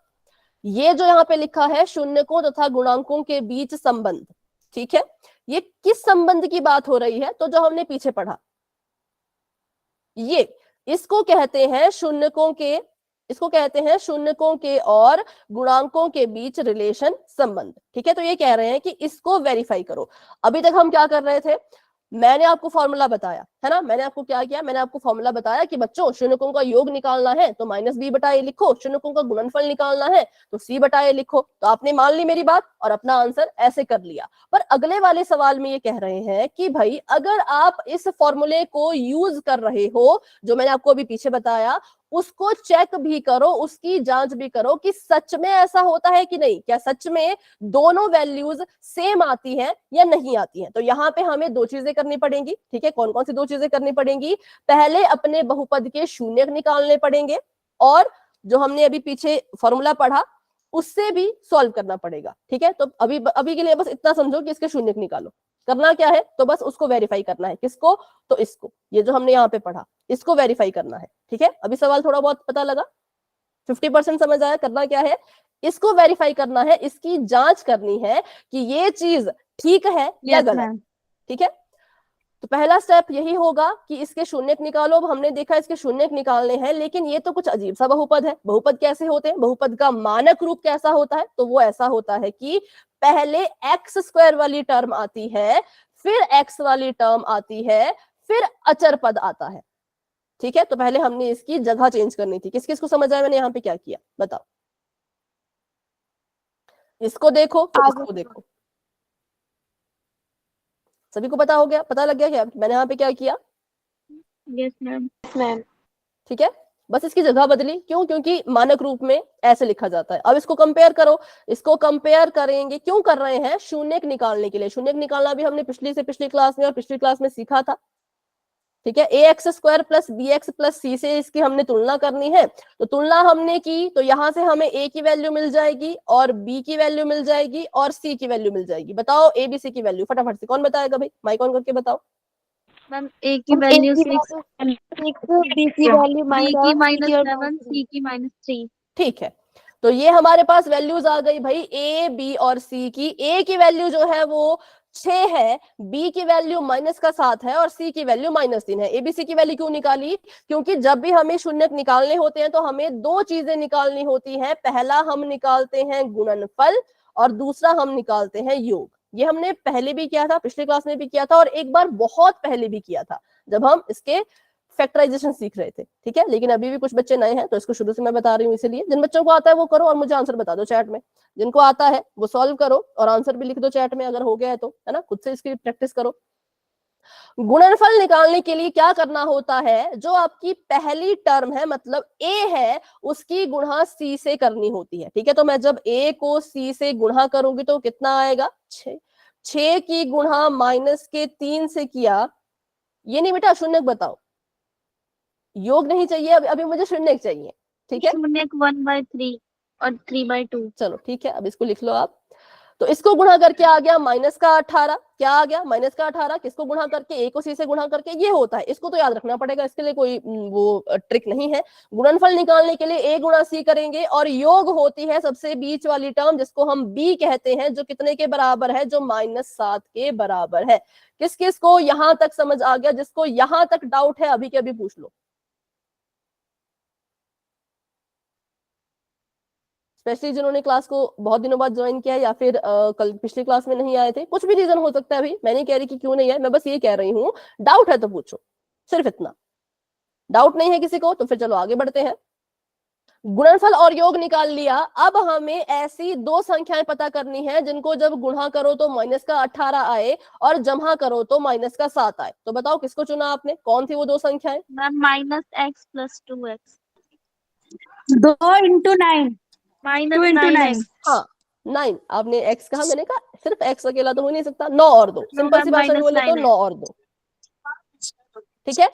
ये जो यहाँ पे लिखा है शून्यकों तथा गुणांकों के बीच संबंध, ठीक है, ये किस संबंध की बात हो रही है? तो जो हमने पीछे पढ़ा, ये इसको कहते हैं शून्यकों के, इसको कहते हैं शून्यकों के और गुणांकों के बीच रिलेशन, संबंध। ठीक है, तो ये कह रहे हैं कि इसको वेरीफाई करो। अभी तक हम क्या कर रहे थे? मैंने आपको फॉर्मूला बताया है ना, मैंने आपको क्या किया? मैंने आपको फॉर्मूला बताया कि बच्चों शून्यकों का योग निकालना है तो -b/a लिखो, शून्यकों का गुणनफल निकालना है तो c/a लिखो। तो आपने मान ली मेरी बात और अपना आंसर ऐसे कर लिया। पर अगले वाले सवाल में ये कह रहे हैं कि भाई अगर आप इस फॉर्मूले को यूज कर रहे हो, जो मैंने आपको अभी पीछे बताया, उसको चेक भी करो, उसकी जांच भी करो कि सच में ऐसा होता है कि नहीं, क्या सच में दोनों वैल्यूज सेम आती हैं या नहीं आती हैं। तो यहाँ पे हमें 2 चीजें करनी पड़ेंगी। ठीक है, कौन कौन सी 2 चीजें करनी पड़ेंगी? पहले अपने बहुपद के शून्यक निकालने पड़ेंगे, और जो हमने अभी पीछे फॉर्मूला पढ़ा उससे भी सॉल्व करना पड़ेगा। ठीक है, तो अभी के लिए बस इतना समझो कि इसके शून्यक निकालो। करना क्या है? तो बस उसको वेरीफाई करना है। किसको? तो इसको, ये जो हमने यहाँ पे पढ़ा, इसको वेरीफाई करना है। ठीक है, अभी सवाल थोड़ा बहुत पता लगा, 50% समझ आया। करना क्या है? इसको वेरीफाई करना है, इसकी जांच करनी है कि ये चीज ठीक है या गलत। ठीक है, तो पहला स्टेप यही होगा कि इसके शून्यक निकालो। अब हमने देखा इसके शून्यक निकालने हैं, लेकिन ये तो कुछ अजीब सा बहुपद है। बहुपद कैसे होते हैं, बहुपद का मानक रूप कैसा होता है, तो वो ऐसा होता है कि पहले एक्स स्क्वायर वाली टर्म आती है, फिर एक्स वाली टर्म आती है, फिर अचर पद आता है। ठीक है, तो पहले हमने इसकी जगह चेंज करनी थी। किस किस को समझ आया मैंने यहाँ पे क्या किया, बताओ। इसको देखो फिर इसको देखो। सभी को पता हो गया, पता लग गया क्या मैंने यहाँ पे क्या किया? Yes ma'am. ठीक है, बस इसकी जगह बदली। क्यों? क्योंकि मानक रूप में ऐसे लिखा जाता है। अब इसको कंपेयर करो, इसको कंपेयर करेंगे। क्यों कर रहे हैं? शून्यक निकालने के लिए। शून्यक निकालना भी हमने पिछली से पिछली क्लास में और पिछली क्लास में सीखा था। ठीक है, A X square plus B X plus C से इसकी हमने तुलना करनी है। तो तुलना हमने की तो यहां से हमें ए की वैल्यू मिल जाएगी और बी की वैल्यू मिल जाएगी और सी की वैल्यू मिल जाएगी। बताओ ए बी सी की वैल्यू फटाफट से कौन बताएगा भाई, माइक ऑन करके बताओ। मैम ए की वैल्यू 6, बी की वैल्यू बी की -7 -7, सी की -3। ठीक है, तो ये हमारे पास वैल्यूज आ गई भाई ए बी और सी की। ए की वैल्यू जो है वो 6 है, बी की वैल्यू -7 है और सी की वैल्यू -3 है। एबीसी की वैल्यू क्यों निकाली? क्योंकि जब भी हमें शून्यक निकालने होते हैं तो हमें दो चीजें निकालनी होती हैं। पहला हम निकालते हैं गुणनफल और दूसरा हम निकालते हैं योग। ये हमने पहले भी किया था, पिछली क्लास में भी किया था और एक बार बहुत पहले भी किया था जब हम इसके फैक्टराइजेशन सीख रहे थे। ठीक है, लेकिन अभी भी कुछ बच्चे नए हैं तो इसको शुरू से मैं बता रही हूँ, इसलिए जिन बच्चों को आता है वो करो और मुझे आंसर बता दो चैट में। जिनको आता है वो सॉल्व करो और आंसर भी लिख दो चैट में अगर हो गया है तो, है ना, खुद से इसकी प्रैक्टिस करो। गुणनफल निकालने के लिए क्या करना होता है? जो आपकी पहली टर्म है मतलब ए है, उसकी गुणा सी से करनी होती है। ठीक है, तो मैं जब ए को सी से गुणा करूंगी तो कितना आएगा? 6। 6 की गुणा -3 से किया। ये नहीं बेटा, शून्यक बताओ, योग नहीं चाहिए अभी मुझे शून्यक चाहिए। ठीक है, शून्यक 1/3 और 3/2। चलो ठीक है, अब इसको लिख लो आप। तो इसको गुणा करके आ गया -18। क्या आ गया? -18। किसको गुणा करके? ए को सी से गुणा करके। ये होता है, इसको तो याद रखना पड़ेगा, इसके लिए कोई वो ट्रिक नहीं है। गुणनफल निकालने के लिए ए गुणा सी करेंगे और योग होती है सबसे बीच वाली टर्म जिसको हम बी कहते हैं, जो कितने के बराबर है? जो -7 के बराबर है। किस किस को यहां तक समझ आ गया? जिसको यहां तक डाउट है अभी के अभी पूछ लो, स्पेशली जिन्होंने क्लास को बहुत दिनों बाद ज्वाइन किया है या फिर कल पिछली क्लास में नहीं आए थे। कुछ भी रीजन हो सकता है, अभी मैं नहीं कह रही कि क्यों नहीं है, मैं बस ये कह रही हूँ डाउट है तो पूछो, सिर्फ इतना। डाउट नहीं है किसी को तो फिर चलो आगे बढ़ते हैं। गुणनफल और योग निकाल लिया। अब हमें ऐसी दो संख्याएं पता करनी है जिनको जब गुणा करो तो -18 आए और जमा करो तो -7 आए। तो बताओ किसको चुना आपने, कौन थी वो दो संख्याएं? मैम -x + 2x 2 × 9 2 × 9 हाँ 9। आपने x कहा, मैंने कहा सिर्फ x अकेला तो हो नहीं सकता, 9 और 2। सिंपल सी भाषा में बोले तो 9 और 2। ठीक है,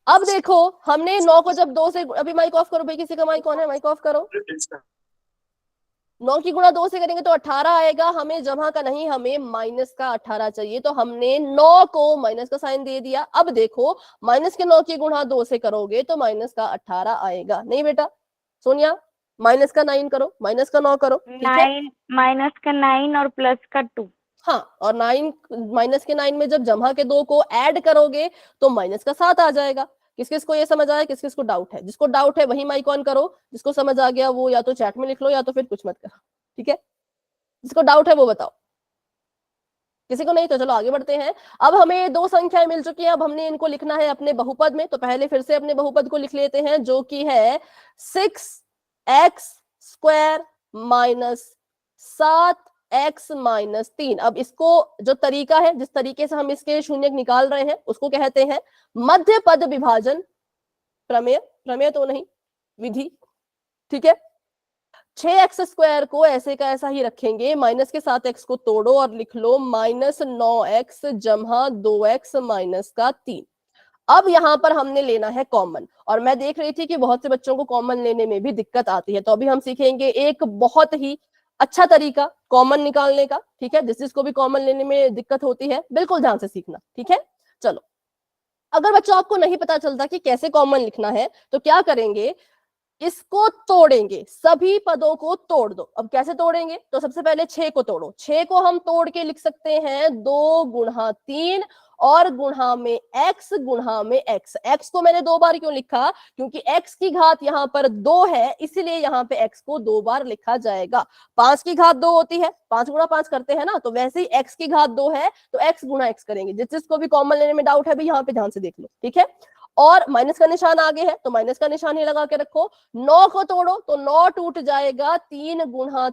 अब देखो हमने 9 को जब 2 से, अभी माइक ऑफ करो भाई, किसी का माइक ऑन है, माइक ऑफ करो। 9 की गुणा 2 से करेंगे तो 18 आएगा। हमें जमा का नहीं, हमें -18 चाहिए, तो हमने 9 को माइनस का साइन दे दिया। अब देखो -9 की गुणा 2 से करोगे तो -18 आएगा। नहीं बेटा सोनिया, -9 करो, -9 करो। ठीक है, -9 और +2। हाँ, और 9 -9 में जब जमा के 2 को ऐड करोगे तो -7 आ जाएगा। किस किस को ये समझ आया? किस किस को डाउट है? जिसको डाउट है वही माइक ऑन करो, जिसको समझ आ गया वो या तो चैट में लिख लो या तो फिर कुछ मत करो। ठीक है, जिसको डाउट है वो बताओ, किसी को नहीं तो चलो आगे बढ़ते हैं। अब हमें दो संख्याएं मिल चुकी हैं, अब हमने इनको लिखना है अपने बहुपद में। तो पहले फिर से अपने बहुपद को लिख लेते हैं जो कि है 6x² - 7x - 3। अब इसको जो तरीका है, जिस तरीके से हम इसके शून्यक निकाल रहे हैं उसको कहते हैं मध्य पद विभाजन प्रमेय। प्रमेय तो नहीं, विधि। ठीक है, 6x² को ऐसे का ऐसा ही रखेंगे, माइनस के साथ x को तोड़ो और लिख लो -9x जमा 2x - 3। अब यहां पर हमने लेना है कॉमन, और मैं देख रही थी कि बहुत से बच्चों को कॉमन लेने में भी दिक्कत आती है। तो अभी हम सीखेंगे एक बहुत ही अच्छा तरीका कॉमन निकालने का। ठीक है, जिसको भी कॉमन लेने में दिक्कत होती है बिल्कुल ध्यान से सीखना। ठीक है, चलो अगर बच्चों आपको नहीं पता चलता कि कैसे कॉमन लिखना है तो क्या करेंगे, इसको तोड़ेंगे, सभी पदों को तोड़ दो। अब कैसे तोड़ेंगे? तो सबसे पहले 6 को तोड़ो। 6 को हम तोड़ के लिख सकते हैं 2 × 3 और गुणा में x गुणा में x। x को मैंने 2 बार क्यों लिखा, क्योंकि x की घात यहाँ पर 2 है, इसलिए यहाँ पे x को 2 बार लिखा जाएगा। 5 की घात 2 होती है, 5 गुणा 5 करते हैं ना, तो वैसे ही x की घात 2 है तो x गुणा x करेंगे। जिसको भी कॉमन लेने में डाउट है भी यहाँ पे ध्यान से देख लो, ठीक है। और माइनस का निशान आगे है तो माइनस का निशान ही लगा के रखो। 9 को तोड़ो तो 9 टूट जाएगा 3 गुणा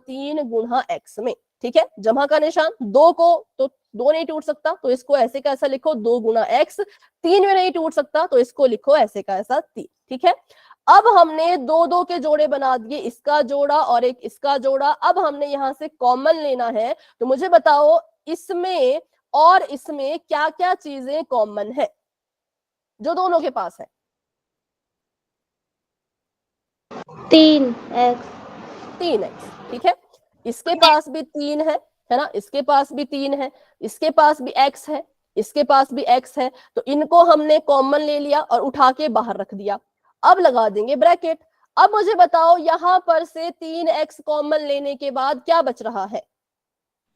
x में, ठीक है। जमा का निशान 2 को तो 2 नहीं टूट सकता तो इसको ऐसे का ऐसा लिखो 2 गुणा x। 3 में नहीं टूट सकता तो इसको लिखो ऐसे का ऐसा 3, ठीक है। अब हमने 2 के जोड़े बना दिए, इसका जोड़ा और एक इसका जोड़ा। अब हमने यहां से कॉमन लेना है, तो मुझे बताओ इसमें और इसमें क्या क्या चीजें कॉमन है जो दोनों के पास है। 3x, 3x, ठीक है। इसके पास भी 3 है ना, इसके पास भी 3 है, इसके पास भी x है, इसके पास भी x है, तो इनको हमने कॉमन ले लिया और उठा के बाहर रख दिया। अब लगा देंगे ब्रैकेट। अब मुझे बताओ यहां पर से 3x कॉमन लेने के बाद क्या बच रहा है,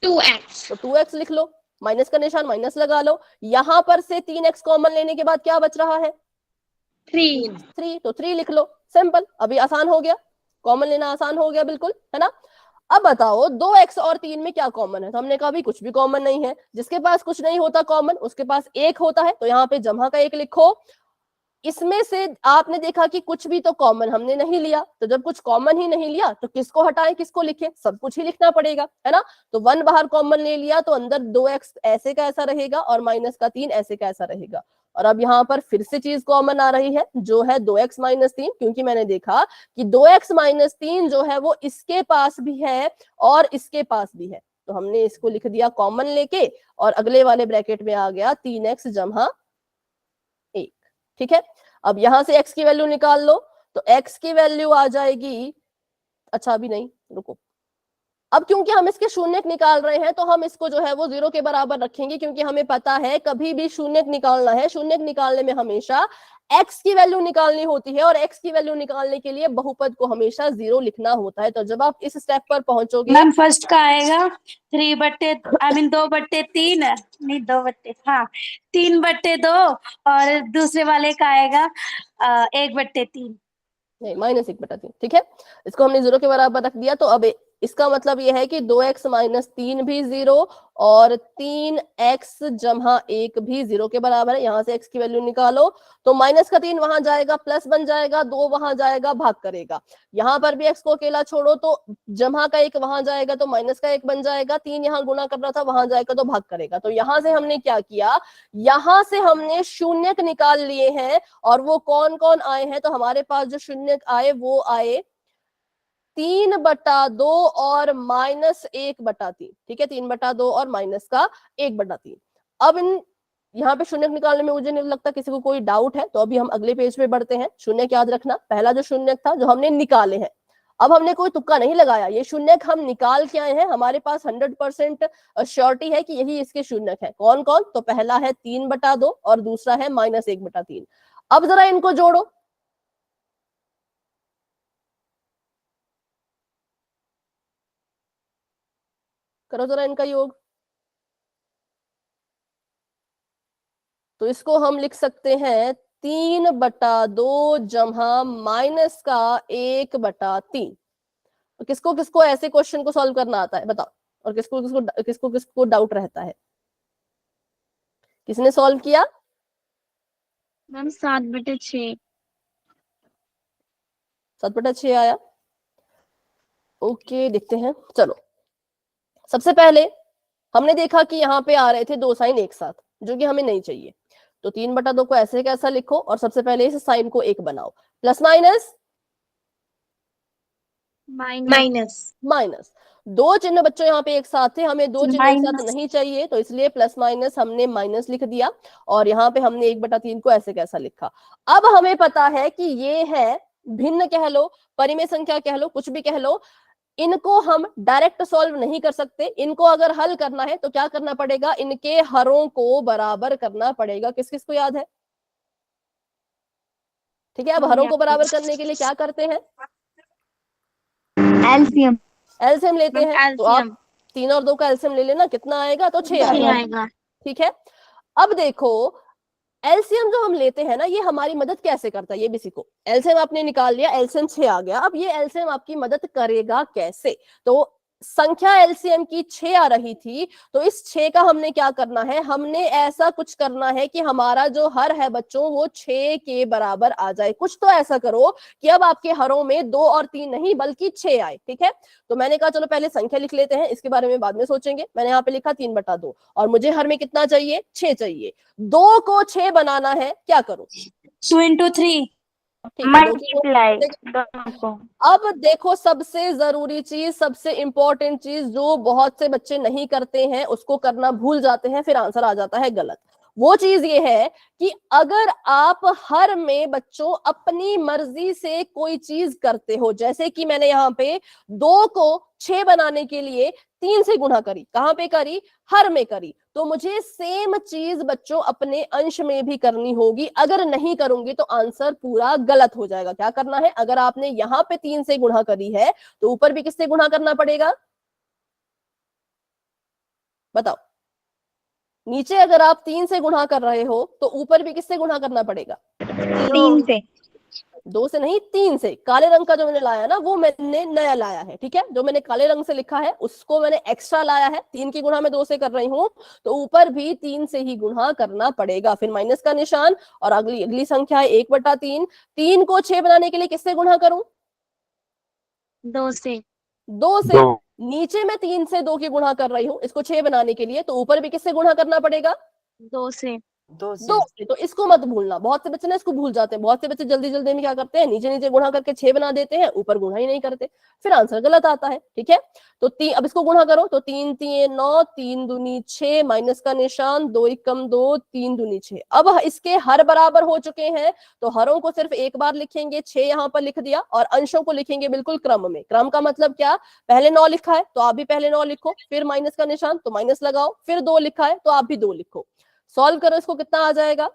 2x, तो 2x लिख लो, माइनस का निशान माइनस लगा लो। यहां पर से 3x कॉमन लेने के बाद क्या बच रहा है, 3, तो 3 लिख लो, सिंपल। अभी आसान हो गया, कॉमन लेना आसान हो गया बिल्कुल, है ना। अब बताओ 2x और 3 में क्या कॉमन है, तो हमने कहा भी कुछ भी कॉमन नहीं है। जिसके पास कुछ नहीं होता कॉमन उसके पास 1 होता है, तो यहाँ पे जमा का 1 लिखो। इसमें से आपने देखा कि कुछ भी तो कॉमन हमने नहीं लिया, तो जब कुछ कॉमन ही नहीं लिया तो किसको हटाएं किसको लिखें, सब कुछ ही लिखना पड़ेगा, है ना। तो 1 बाहर कॉमन ले लिया तो अंदर 2x ऐसे का ऐसा रहेगा और माइनस का 3 ऐसे का ऐसा रहेगा। और अब यहाँ पर फिर से चीज कॉमन आ रही है जो है 2x माइनस 3, क्योंकि मैंने देखा कि 2x माइनस 3 जो है वो इसके पास भी है और इसके पास भी है, तो हमने इसको लिख दिया कॉमन लेके और अगले वाले ब्रैकेट में आ गया 3x जमा 1, ठीक है। अब यहां से x की वैल्यू निकाल लो, तो x की वैल्यू आ जाएगी, अच्छा अभी नहीं, रुको। अब क्योंकि हम इसके शून्यक निकाल रहे हैं तो हम इसको जो है वो 0 के बराबर रखेंगे, क्योंकि हमें पता है कभी भी शून्यक निकालना है, शून्यक निकालने में हमेशा x की वैल्यू निकालनी होती है और x की वैल्यू निकालने के लिए बहुपद को हमेशा 0 लिखना होता है। तो जब आप इस स्टेप पर पहुंचोगे, मैम फर्स्ट का आएगा 2/3 नहीं 2/, 3/2 और दूसरे वाले का आएगा 1/3। नहीं -1/3, ठीक है। इसको हमने 0 के बराबर रख दिया, तो अब इसका मतलब यह है कि 2x माइनस 3 भी 0 और 3x जमा 1 भी 0 के बराबर है। यहां से x की वैल्यू निकालो तो माइनस का 3 वहां जाएगा, प्लस बन जाएगा, 2 वहां जाएगा, भाग करेगा। यहाँ पर भी x को अकेला छोड़ो तो जमा का 1 वहां जाएगा तो माइनस का 1 बन जाएगा, 3 यहाँ गुणा करना था वहां जाएगा तो भाग करेगा। तो यहाँ से हमने क्या किया, यहाँ से हमने शून्यक निकाल लिए हैं और वो कौन कौन आए हैं, तो हमारे पास जो शून्यक आए वो आए 3/2 और -1/3, ठीक है। 3/2 और माइनस का 1/3। अब इन यहाँ पे शून्यक निकालने में मुझे नहीं लगता किसी को कोई डाउट है, तो अभी हम अगले पेज पे बढ़ते हैं। शून्यक याद रखना, पहला जो शून्यक था जो हमने निकाले हैं, अब हमने कोई तुक्का नहीं लगाया, ये शून्यक हम निकाल के आए हैं, हमारे पास 100% श्योरिटी है कि यही इसके शून्यक है। कौन कौन, तो पहला है 3/2 और दूसरा है -1/3। अब जरा इनको जोड़ो, करो जरा इनका योग। तो इसको हम लिख सकते हैं 3/2 जमा माइनस का 1/3। तो किसको किसको ऐसे क्वेश्चन को सॉल्व करना आता है बताओ, और किसको किसको किसको किसको डाउट रहता है, किसने सॉल्व किया। मैम 7/6, 7/6 आया, ओके देखते हैं। चलो सबसे पहले हमने देखा कि यहाँ पे आ रहे थे 2 साइन एक साथ, जो कि हमें नहीं चाहिए, तो 3/2 को ऐसे कैसा लिखो और सबसे पहले इस साइन को 1 बनाओ, प्लस माइनस माइनस। 2 चिन्ह बच्चों यहाँ पे एक साथ थे, हमें 2 चिन्ह एक साथ नहीं चाहिए, तो इसलिए प्लस माइनस हमने माइनस लिख दिया और यहाँ पे हमने 1/3 को ऐसे कैसा लिखा। अब हमें पता है कि ये है भिन्न कह लो, परिमेय संख्या कह लो, कुछ भी कह लो, इनको हम डायरेक्ट सॉल्व नहीं कर सकते। इनको अगर हल करना है तो क्या करना पड़ेगा, इनके हरों को बराबर करना पड़ेगा। किस किस को याद है, ठीक है। अब हरों को बराबर करने के लिए क्या करते हैं, एलसीएम लेते हैं। तो आप 3 और 2 का एलसीएम ले लेना, कितना आएगा, तो 6 आएगा, ठीक है। अब देखो एलसीएम जो हम लेते हैं ना, ये हमारी मदद कैसे करता है ये भी सीखो। एलसीएम आपने निकाल लिया, एलसीएम 6 आ गया। अब ये एलसीएम आपकी मदद करेगा कैसे? तो संख्या एलसीएम की 6 आ रही थी, तो इस 6 का हमने क्या करना है, हमने ऐसा कुछ करना है कि हमारा जो हर है बच्चों वो 6 के बराबर आ जाए। कुछ तो ऐसा करो कि अब आपके हरों में 2 और 3 नहीं बल्कि 6 आए। ठीक है, तो मैंने कहा चलो पहले संख्या लिख लेते हैं, इसके बारे में बाद में सोचेंगे। मैंने यहाँ पे लिखा 3/2 और मुझे हर में कितना चाहिए, 6 चाहिए। 2 को 6 बनाना है, क्या करूं? 2 × 3। ठीक है, 2 की मल्टीप्लाई दोनों को। अब देखो सबसे जरूरी चीज, सबसे इंपॉर्टेंट चीज जो बहुत से बच्चे नहीं करते हैं, उसको करना भूल जाते हैं, फिर आंसर आ जाता है गलत। वो चीज ये है कि अगर आप हर में बच्चों अपनी मर्जी से कोई चीज करते हो, जैसे कि मैंने यहाँ पे 2 को 6 बनाने के लिए 3 से गुणा करी, कहां पे करी, हर में करी, तो मुझे सेम चीज बच्चों अपने अंश में भी करनी होगी। अगर नहीं करूंगी तो आंसर पूरा गलत हो जाएगा। क्या करना है, अगर आपने यहाँ पे 3 से गुणा करी है तो ऊपर भी किससे गुणा करना पड़ेगा, बताओ। नीचे अगर आप 3 से गुणा कर रहे हो तो ऊपर भी किससे गुणा करना पड़ेगा, 3 से। 2 से नहीं 3 से। काले रंग का जो मैंने लाया ना वो मैंने नया लाया है, ठीक है, जो मैंने काले रंग से लिखा है उसको मैंने एक्स्ट्रा लाया है। 3 की गुणा मैं 2 से कर रही हूँ, तो ऊपर भी 3 से ही गुणा करना पड़ेगा, फिर माइनस का निशान। और अगली अगली संख्या है 1/3। 3 को 6 बनाने के लिए किससे गुणा करूं, 2 से। 2 से। 2 नीचे मैं 3 से 2 की गुणा कर रही हूँ इसको 6 बनाने के लिए, तो ऊपर भी किससे गुणा करना पड़ेगा, 2 से। 2 से। तो इसको मत भूलना, बहुत से बच्चे ना इसको भूल जाते हैं। बहुत से बच्चे जल्दी जल्दी में क्या करते हैं, नीचे नीचे गुणा करके 6 बना देते हैं, ऊपर गुणा ही नहीं करते, फिर आंसर गलत आता है। ठीक है, तो अब इसको गुणा करो, तो 3 3 9, 3 दूनी 6, माइनस का निशान, 2 एकम 2, 3 दूनी 6। अब इसके हर बराबर हो चुके हैं, तो हरों को सिर्फ एक बार लिखेंगे, 6 यहाँ पर लिख दिया, और अंशों को लिखेंगे बिल्कुल क्रम में। क्रम का मतलब क्या, पहले 9 लिखा है तो आप भी पहले 9 लिखो, फिर माइनस का निशान तो माइनस लगाओ, फिर 2 लिखा है तो आप भी 2 लिखो। सॉल्व करो, इसको कितना आ जाएगा,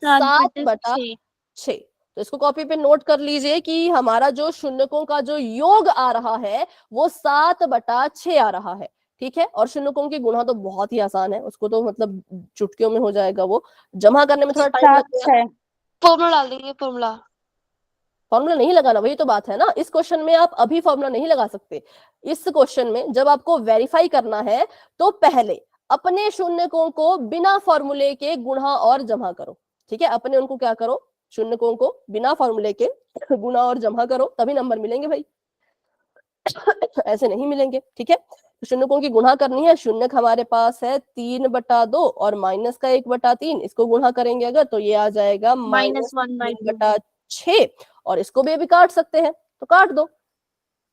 7/6। तो इसको कॉपी पे नोट कर लीजिए कि हमारा जो शून्यकों का जो योग आ रहा है वो 7/6 आ रहा है। ठीक है, और शून्यकों की गुणा तो बहुत ही आसान है, उसको तो मतलब चुटकियों में हो जाएगा, वो जमा करने में थोड़ा टाइम लगता है। फॉर्मूला डाल देंगे, फॉर्मूला। फॉर्मूला नहीं लगाना, वही तो बात है ना। इस क्वेश्चन में आप अभी फॉर्मूला नहीं लगा सकते। इस क्वेश्चन में जब आपको वेरीफाई करना है तो पहले अपने शून्यकों को बिना फॉर्मूले के गुणा और जमा करो। ठीक है, अपने उनको क्या करो, शून्यकों को बिना फॉर्मूले के गुणा और जमा करो, तभी नंबर मिलेंगे भाई, ऐसे नहीं मिलेंगे। ठीक है, तो शून्यकों की गुणा करनी है। शून्यक हमारे पास है 3/2 और माइनस का 1/3, इसको गुणा करेंगे अगर तो ये आ जाएगा -3/6, और इसको भी अभी काट सकते हैं तो काट दो,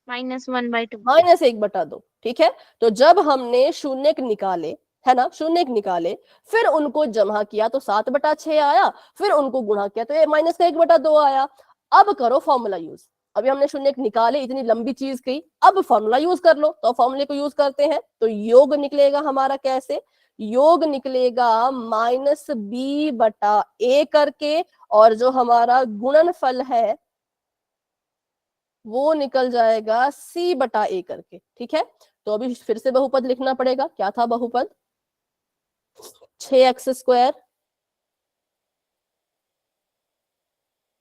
-1/2। -1/2। ठीक है, तो जब हमने शून्यक निकाले है ना, शून्यक निकाले फिर उनको जमा किया तो 7/6 आया, फिर उनको गुणा किया तो ये माइनस का 1/2 आया। अब करो फॉर्मूला यूज। अभी हमने शून्यक निकाले, इतनी लंबी चीज की, अब फॉर्मूला यूज कर लो। तो फॉर्मूले को यूज करते हैं तो योग निकलेगा हमारा कैसे, योग निकलेगा -b/a करके, और जो हमारा गुणनफल है वो निकल जाएगा c/a करके। ठीक है, तो अभी फिर से बहुपद लिखना पड़ेगा। क्या था बहुपद, 6x²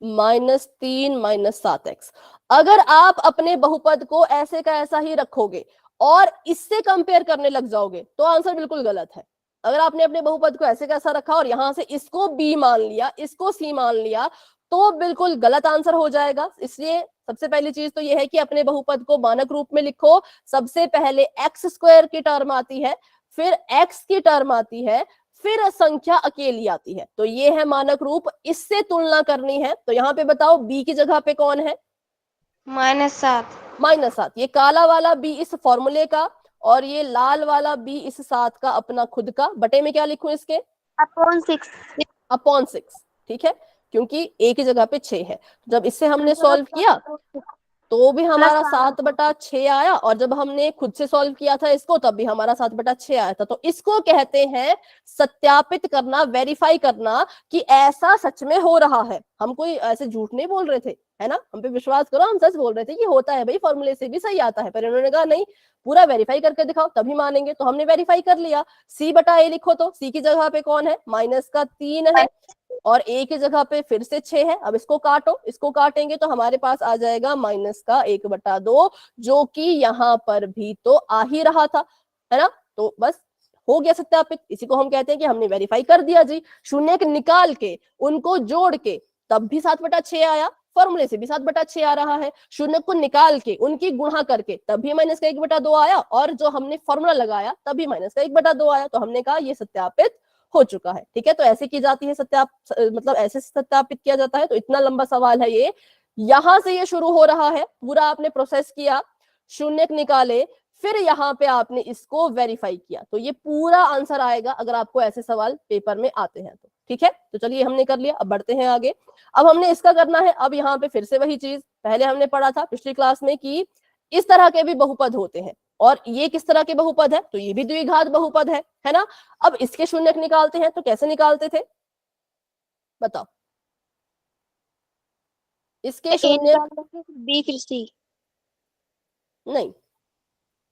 -3 -7x। अगर आप अपने बहुपद को ऐसे का ऐसा ही रखोगे और इससे कंपेयर करने लग जाओगे तो आंसर बिल्कुल गलत है। अगर आपने अपने बहुपद को ऐसे का ऐसा रखा और यहां से इसको b मान लिया, इसको c मान लिया, तो बिल्कुल गलत आंसर हो जाएगा। इसलिए सबसे पहली चीज तो यह है कि अपने बहुपद को मानक रूप में लिखो। सबसे पहले x² की टर्म आती है, फिर x की टर्म आती है, फिर संख्या अकेली आती है, तो ये है मानक रूप। इससे तुलना करनी है तो यहाँ पे बताओ b की जगह पे कौन है, -7। -7। ये काला वाला b इस फॉर्मूले का, और ये लाल वाला b इस 7 का अपना खुद का। बटे में क्या लिखूं इसके, अपॉन 6। ठीक है, क्योंकि a की जगह पे 6 है। जब इससे हमने सॉल्व किया तो भी हमारा 7/6 आया, और जब हमने खुद से सॉल्व किया था इसको तब भी हमारा 7/6 आया था। तो इसको कहते हैं सत्यापित करना, वेरीफाई करना कि ऐसा सच में हो रहा है। हम कोई ऐसे झूठ नहीं बोल रहे थे, है ना, हम पे विश्वास करो, हम सच बोल रहे थे कि होता है भाई, फॉर्मूले से भी सही आता है, पर इन्होंने कहा नहीं, पूरा वेरीफाई करके दिखाओ तभी मानेंगे। तो हमने वेरीफाई कर लिया। सी बटा ए लिखो, तो सी की जगह पे कौन है, -3 है, और ए की जगह पे फिर से 6 है। अब इसको काटो, इसको काटेंगे तो हमारे पास आ जाएगा -1/2, जो कि यहाँ पर भी तो आ ही रहा था, है ना। तो बस हो गया सत्यापित। इसी को हम कहते हैं कि हमने वेरीफाई कर दिया जी। शून्य निकाल के उनको जोड़ के तब भी 7/6 आया, फॉर्मूले से भी 7/6 आ रहा है। शून्य को निकाल के उनकी गुणा करके तब भी -1/2 आया, और जो हमने फॉर्मूला लगाया तब भी -1/2 आया। तो हमने कहा ये सत्यापित हो चुका है। ठीक है, तो ऐसे की जाती है मतलब ऐसे सत्यापित किया जाता है। तो इतना लंबा सवाल है ये, यहां से ये शुरू हो रहा है, पूरा आपने प्रोसेस किया, शून्य निकाले, फिर यहाँ पे आपने इसको वेरीफाई किया, तो ये पूरा आंसर आएगा अगर आपको ऐसे सवाल पेपर में आते हैं तो। ठीक है, तो चलिए हमने कर लिया, अब बढ़ते हैं आगे। अब हमने इसका करना है, अब यहाँ पे फिर से वही चीज पहले हमने पढ़ा था पिछली क्लास में कि इस तरह के भी बहुपद होते हैं, और ये किस तरह के बहुपद है, तो ये भी द्विघात बहुपद है ना। अब इसके शून्य निकालते हैं, तो कैसे निकालते थे बताओ, इसके शून्य बी फिर सी नहीं,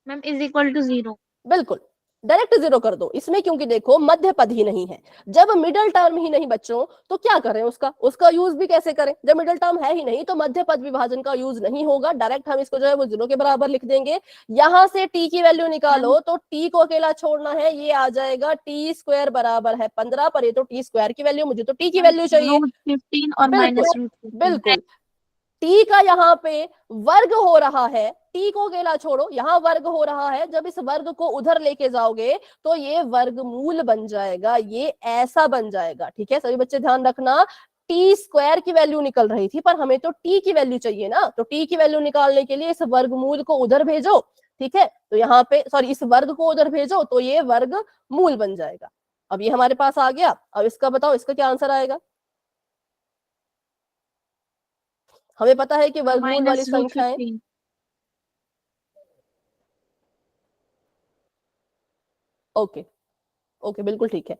मैम =0। बिल्कुल डायरेक्ट 0 कर दो इसमें, क्योंकि देखो मध्य पद ही नहीं है। जब मिडिल टर्म ही नहीं बच्चों, तो क्या करें, उसका यूज भी कैसे करें, जब मिडिल टर्म है ही नहीं तो मध्य पद विभाजन का यूज नहीं होगा। डायरेक्ट हम इसको जो है वो 0 के बराबर लिख देंगे। यहां से टी की वैल्यू निकालो, तो टी को अकेला छोड़ना है, ये आ जाएगा t² बराबर है 15, पर ये तो t² की वैल्यू, मुझे तो टी की वैल्यू चाहिए। √15 और बिल्कुल -√15 बिल्कुल, टी का यहाँ पे वर्ग हो रहा है, टी को अकेला छोड़ो, यहाँ वर्ग हो रहा है, जब इस वर्ग को उधर लेके जाओगे तो ये वर्गमूल बन जाएगा, ये ऐसा बन जाएगा। ठीक है, सभी बच्चे ध्यान रखना, t² की वैल्यू निकल रही थी, पर हमें तो t की वैल्यू चाहिए ना, तो t की वैल्यू निकालने के लिए इस वर्गमूल को उधर भेजो। ठीक है, तो यहाँ पे सॉरी, इस वर्ग को उधर भेजो तो ये वर्गमूल बन जाएगा। अब ये हमारे पास आ गया। अब इसका बताओ, इसका क्या आंसर आएगा। हमें पता है कि वर्गमूल वाली संख्याएं, -√15 ओके ओके बिल्कुल ठीक है।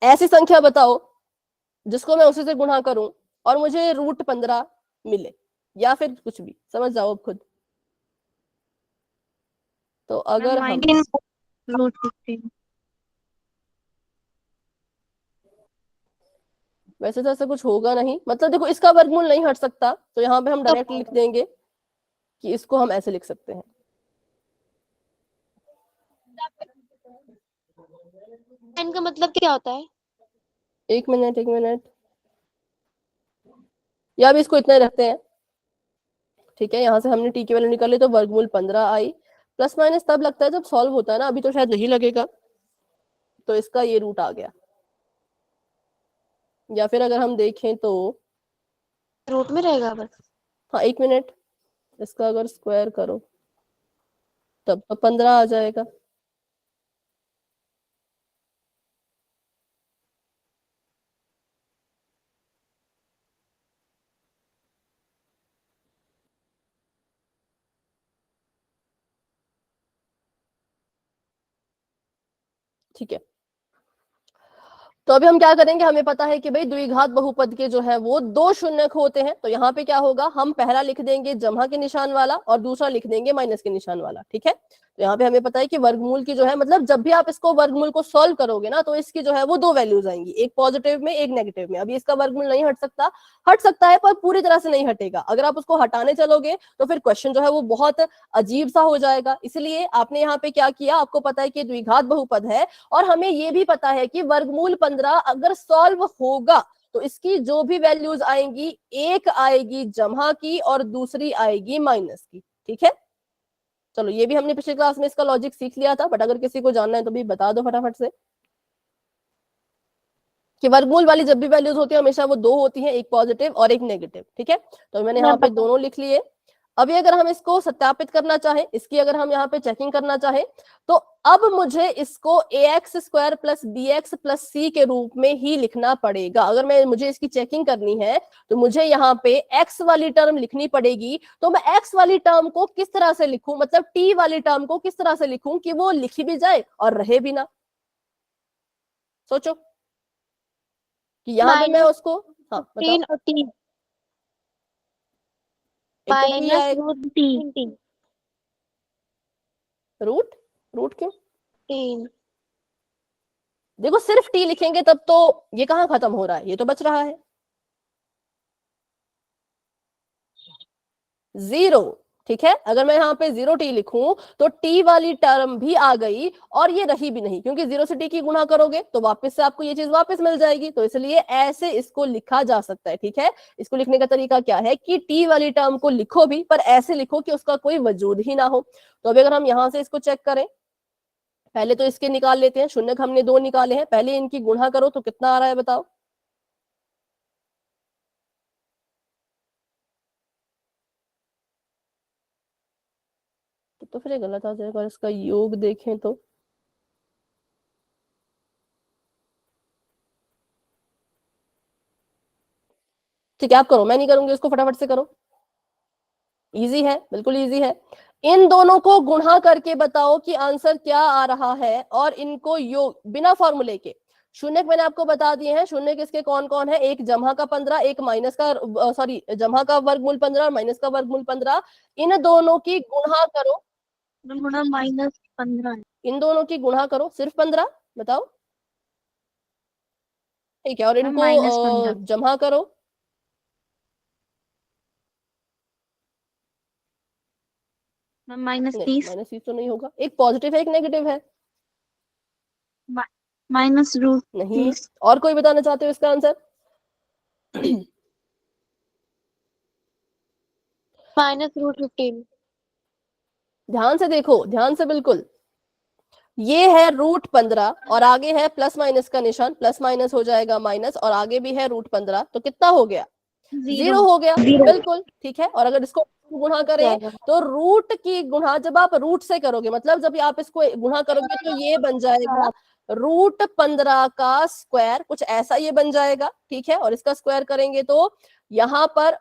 ऐसी संख्या बताओ जिसको मैं उसी से गुणा करूं और मुझे √15 मिले, या फिर कुछ भी, समझ जाओ अब खुद। तो अगर हम √15 वैसे तो ऐसा कुछ होगा नहीं, मतलब देखो इसका वर्गमूल नहीं हट सकता, तो यहाँ पे हम डायरेक्ट लिख देंगे कि इसको हम ऐसे लिख सकते हैं। इनका मतलब क्या होता है? एक मिनट, या अभी इसको इतना ही रखते हैं। ठीक है, यहाँ से हमने टी की वैल्यू निकाली तो वर्गमूल 15 आई। प्लस माइनस तब लगता है जब सॉल्व होता है ना, अभी तो शायद नहीं लगेगा, तो इसका ये रूट आ गया। या फिर अगर हम देखें तो रूट में रहेगा बस। हाँ 1 मिनट, इसका अगर स्क्वायर करो तब तो 15 आ जाएगा। ठीक है, तो अभी हम क्या करेंगे, हमें पता है कि भाई द्विघात बहुपद के जो है वो 2 शून्यक होते हैं, तो यहाँ पे क्या होगा, हम पहला लिख देंगे जमा के निशान वाला और दूसरा लिख देंगे माइनस के निशान वाला। ठीक है, तो यहाँ पे हमें पता है कि वर्गमूल की जो है, मतलब जब भी आप इसको वर्गमूल को सॉल्व करोगे ना, तो इसकी जो है वो 2 वैल्यूज आएंगी, एक पॉजिटिव में एक नेगेटिव में। अभी इसका वर्गमूल नहीं हट सकता है, पर पूरी तरह से नहीं हटेगा। अगर आप उसको हटाने चलोगे तो फिर क्वेश्चन जो है वो बहुत अजीब सा हो जाएगा। इसलिए आपने यहाँ पे क्या किया, आपको पता है कि द्विघात बहुपद है, और हमें ये भी पता है कि वर्गमूल 15 अगर सॉल्व होगा तो इसकी जो भी वैल्यूज आएंगी, एक आएगी जमा की और दूसरी आएगी माइनस की। ठीक है, चलो ये भी हमने पिछली क्लास में इसका लॉजिक सीख लिया था, बट अगर किसी को जानना है तो भी बता दो फटाफट से कि वर्गमूल वाली जब भी वैल्यूज होती है हमेशा वो 2 होती हैं, एक पॉजिटिव और एक नेगेटिव। ठीक है, तो मैंने यहाँ पे दोनों लिख लिए। अभी अगर हम इसको सत्यापित करना चाहें, इसकी अगर हम यहाँ पे चेकिंग करना चाहें, तो अब मुझे इसको ax² + bx + c के रूप में ही लिखना पड़ेगा। अगर मुझे इसकी चेकिंग करनी है तो मुझे यहाँ पे x वाली टर्म लिखनी पड़ेगी। तो मैं x वाली टर्म को किस तरह से लिखूं, मतलब t वाली टर्म को किस तरह से लिखूं कि वो लिखी भी जाए और रहे भी ना। सोचो कि यहाँ पे मैं उसको, हाँ बताओ। और टी एक तो t माइनस आएगा, रूट टी रूट रूट क्यों? टी देखो सिर्फ t लिखेंगे तब तो ये कहाँ खत्म हो रहा है, ये तो बच रहा है 0। ठीक है, अगर मैं यहाँ पे 0t लिखूं तो t वाली टर्म भी आ गई और ये रही भी नहीं, क्योंकि 0 से t की गुणा करोगे तो वापस से आपको ये चीज वापस मिल जाएगी, तो इसलिए ऐसे इसको लिखा जा सकता है। ठीक है, इसको लिखने का तरीका क्या है कि t वाली टर्म को लिखो भी, पर ऐसे लिखो कि उसका कोई वजूद ही ना हो। तो अभी अगर हम यहां से इसको चेक करें, पहले तो इसके निकाल लेते हैं, शून्य हमने 2 निकाले हैं, पहले इनकी गुणा करो तो कितना आ रहा है बताओ। तो फिर ये गलत आ जाएगा, और इसका योग देखें तो ठीक है, आप करो, मैं नहीं करूंगी, इसको फटाफट से करो, इजी है, बिल्कुल इजी है। इन दोनों को गुणा करके बताओ कि आंसर क्या आ रहा है, और इनको योग बिना फॉर्मूले के। शून्य मैंने आपको बता दिए हैं, शून्य किसके कौन कौन है, एक जमा का 15, एक माइनस का सॉरी जमा का वर्गमूल 15 और माइनस का वर्गमूल 15। इन दोनों की गुणा करो, गुणा -15 इन दोनों की गुणा करो, सिर्फ 15 बताओ। ठीक है, और इनको -15 जमा करो, -30 -30 तो नहीं होगा, एक पॉजिटिव है एक नेगेटिव है, -रूट नहीं। और कोई बताना चाहते हो इसका आंसर? -√15 ध्यान से देखो, ध्यान से बिल्कुल, ये है √15 और आगे है प्लस माइनस का निशान, प्लस माइनस हो जाएगा माइनस, और आगे भी है √15, तो कितना हो गया? 0 हो गया, बिल्कुल ठीक है। और अगर इसको गुणा करें तो रूट की गुणा जब आप रूट से करोगे, मतलब जब आप इसको गुणा करोगे तो ये बन जाएगा √15 का स्क्वायर, कुछ ऐसा ये बन जाएगा। ठीक है, और इसका स्क्वायर करेंगे तो यहाँ पर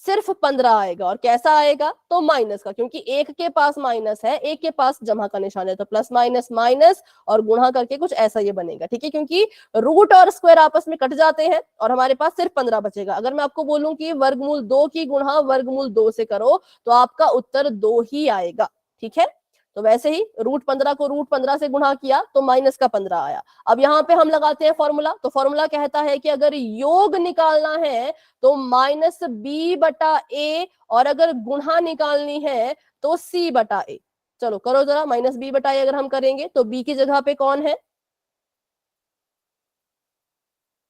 सिर्फ 15 आएगा, और कैसा आएगा? तो माइनस का, क्योंकि एक के पास माइनस है, एक के पास जमा का निशान है, तो प्लस माइनस माइनस और गुणा करके कुछ ऐसा ये बनेगा। ठीक है, क्योंकि रूट और स्क्वायर आपस में कट जाते हैं और हमारे पास सिर्फ 15 बचेगा। अगर मैं आपको बोलूं कि वर्गमूल 2 की गुणा वर्गमूल 2 से करो तो आपका उत्तर 2 ही आएगा। ठीक है, तो वैसे ही √15 को √15 से गुणा किया तो माइनस का 15 आया। अब यहाँ पे हम लगाते हैं फॉर्मूला, तो फॉर्मूला कहता है कि अगर योग निकालना है तो -b/a, और अगर गुणा निकालनी है तो c/a। चलो करो जरा, -b/a अगर हम करेंगे तो b की जगह पे कौन है?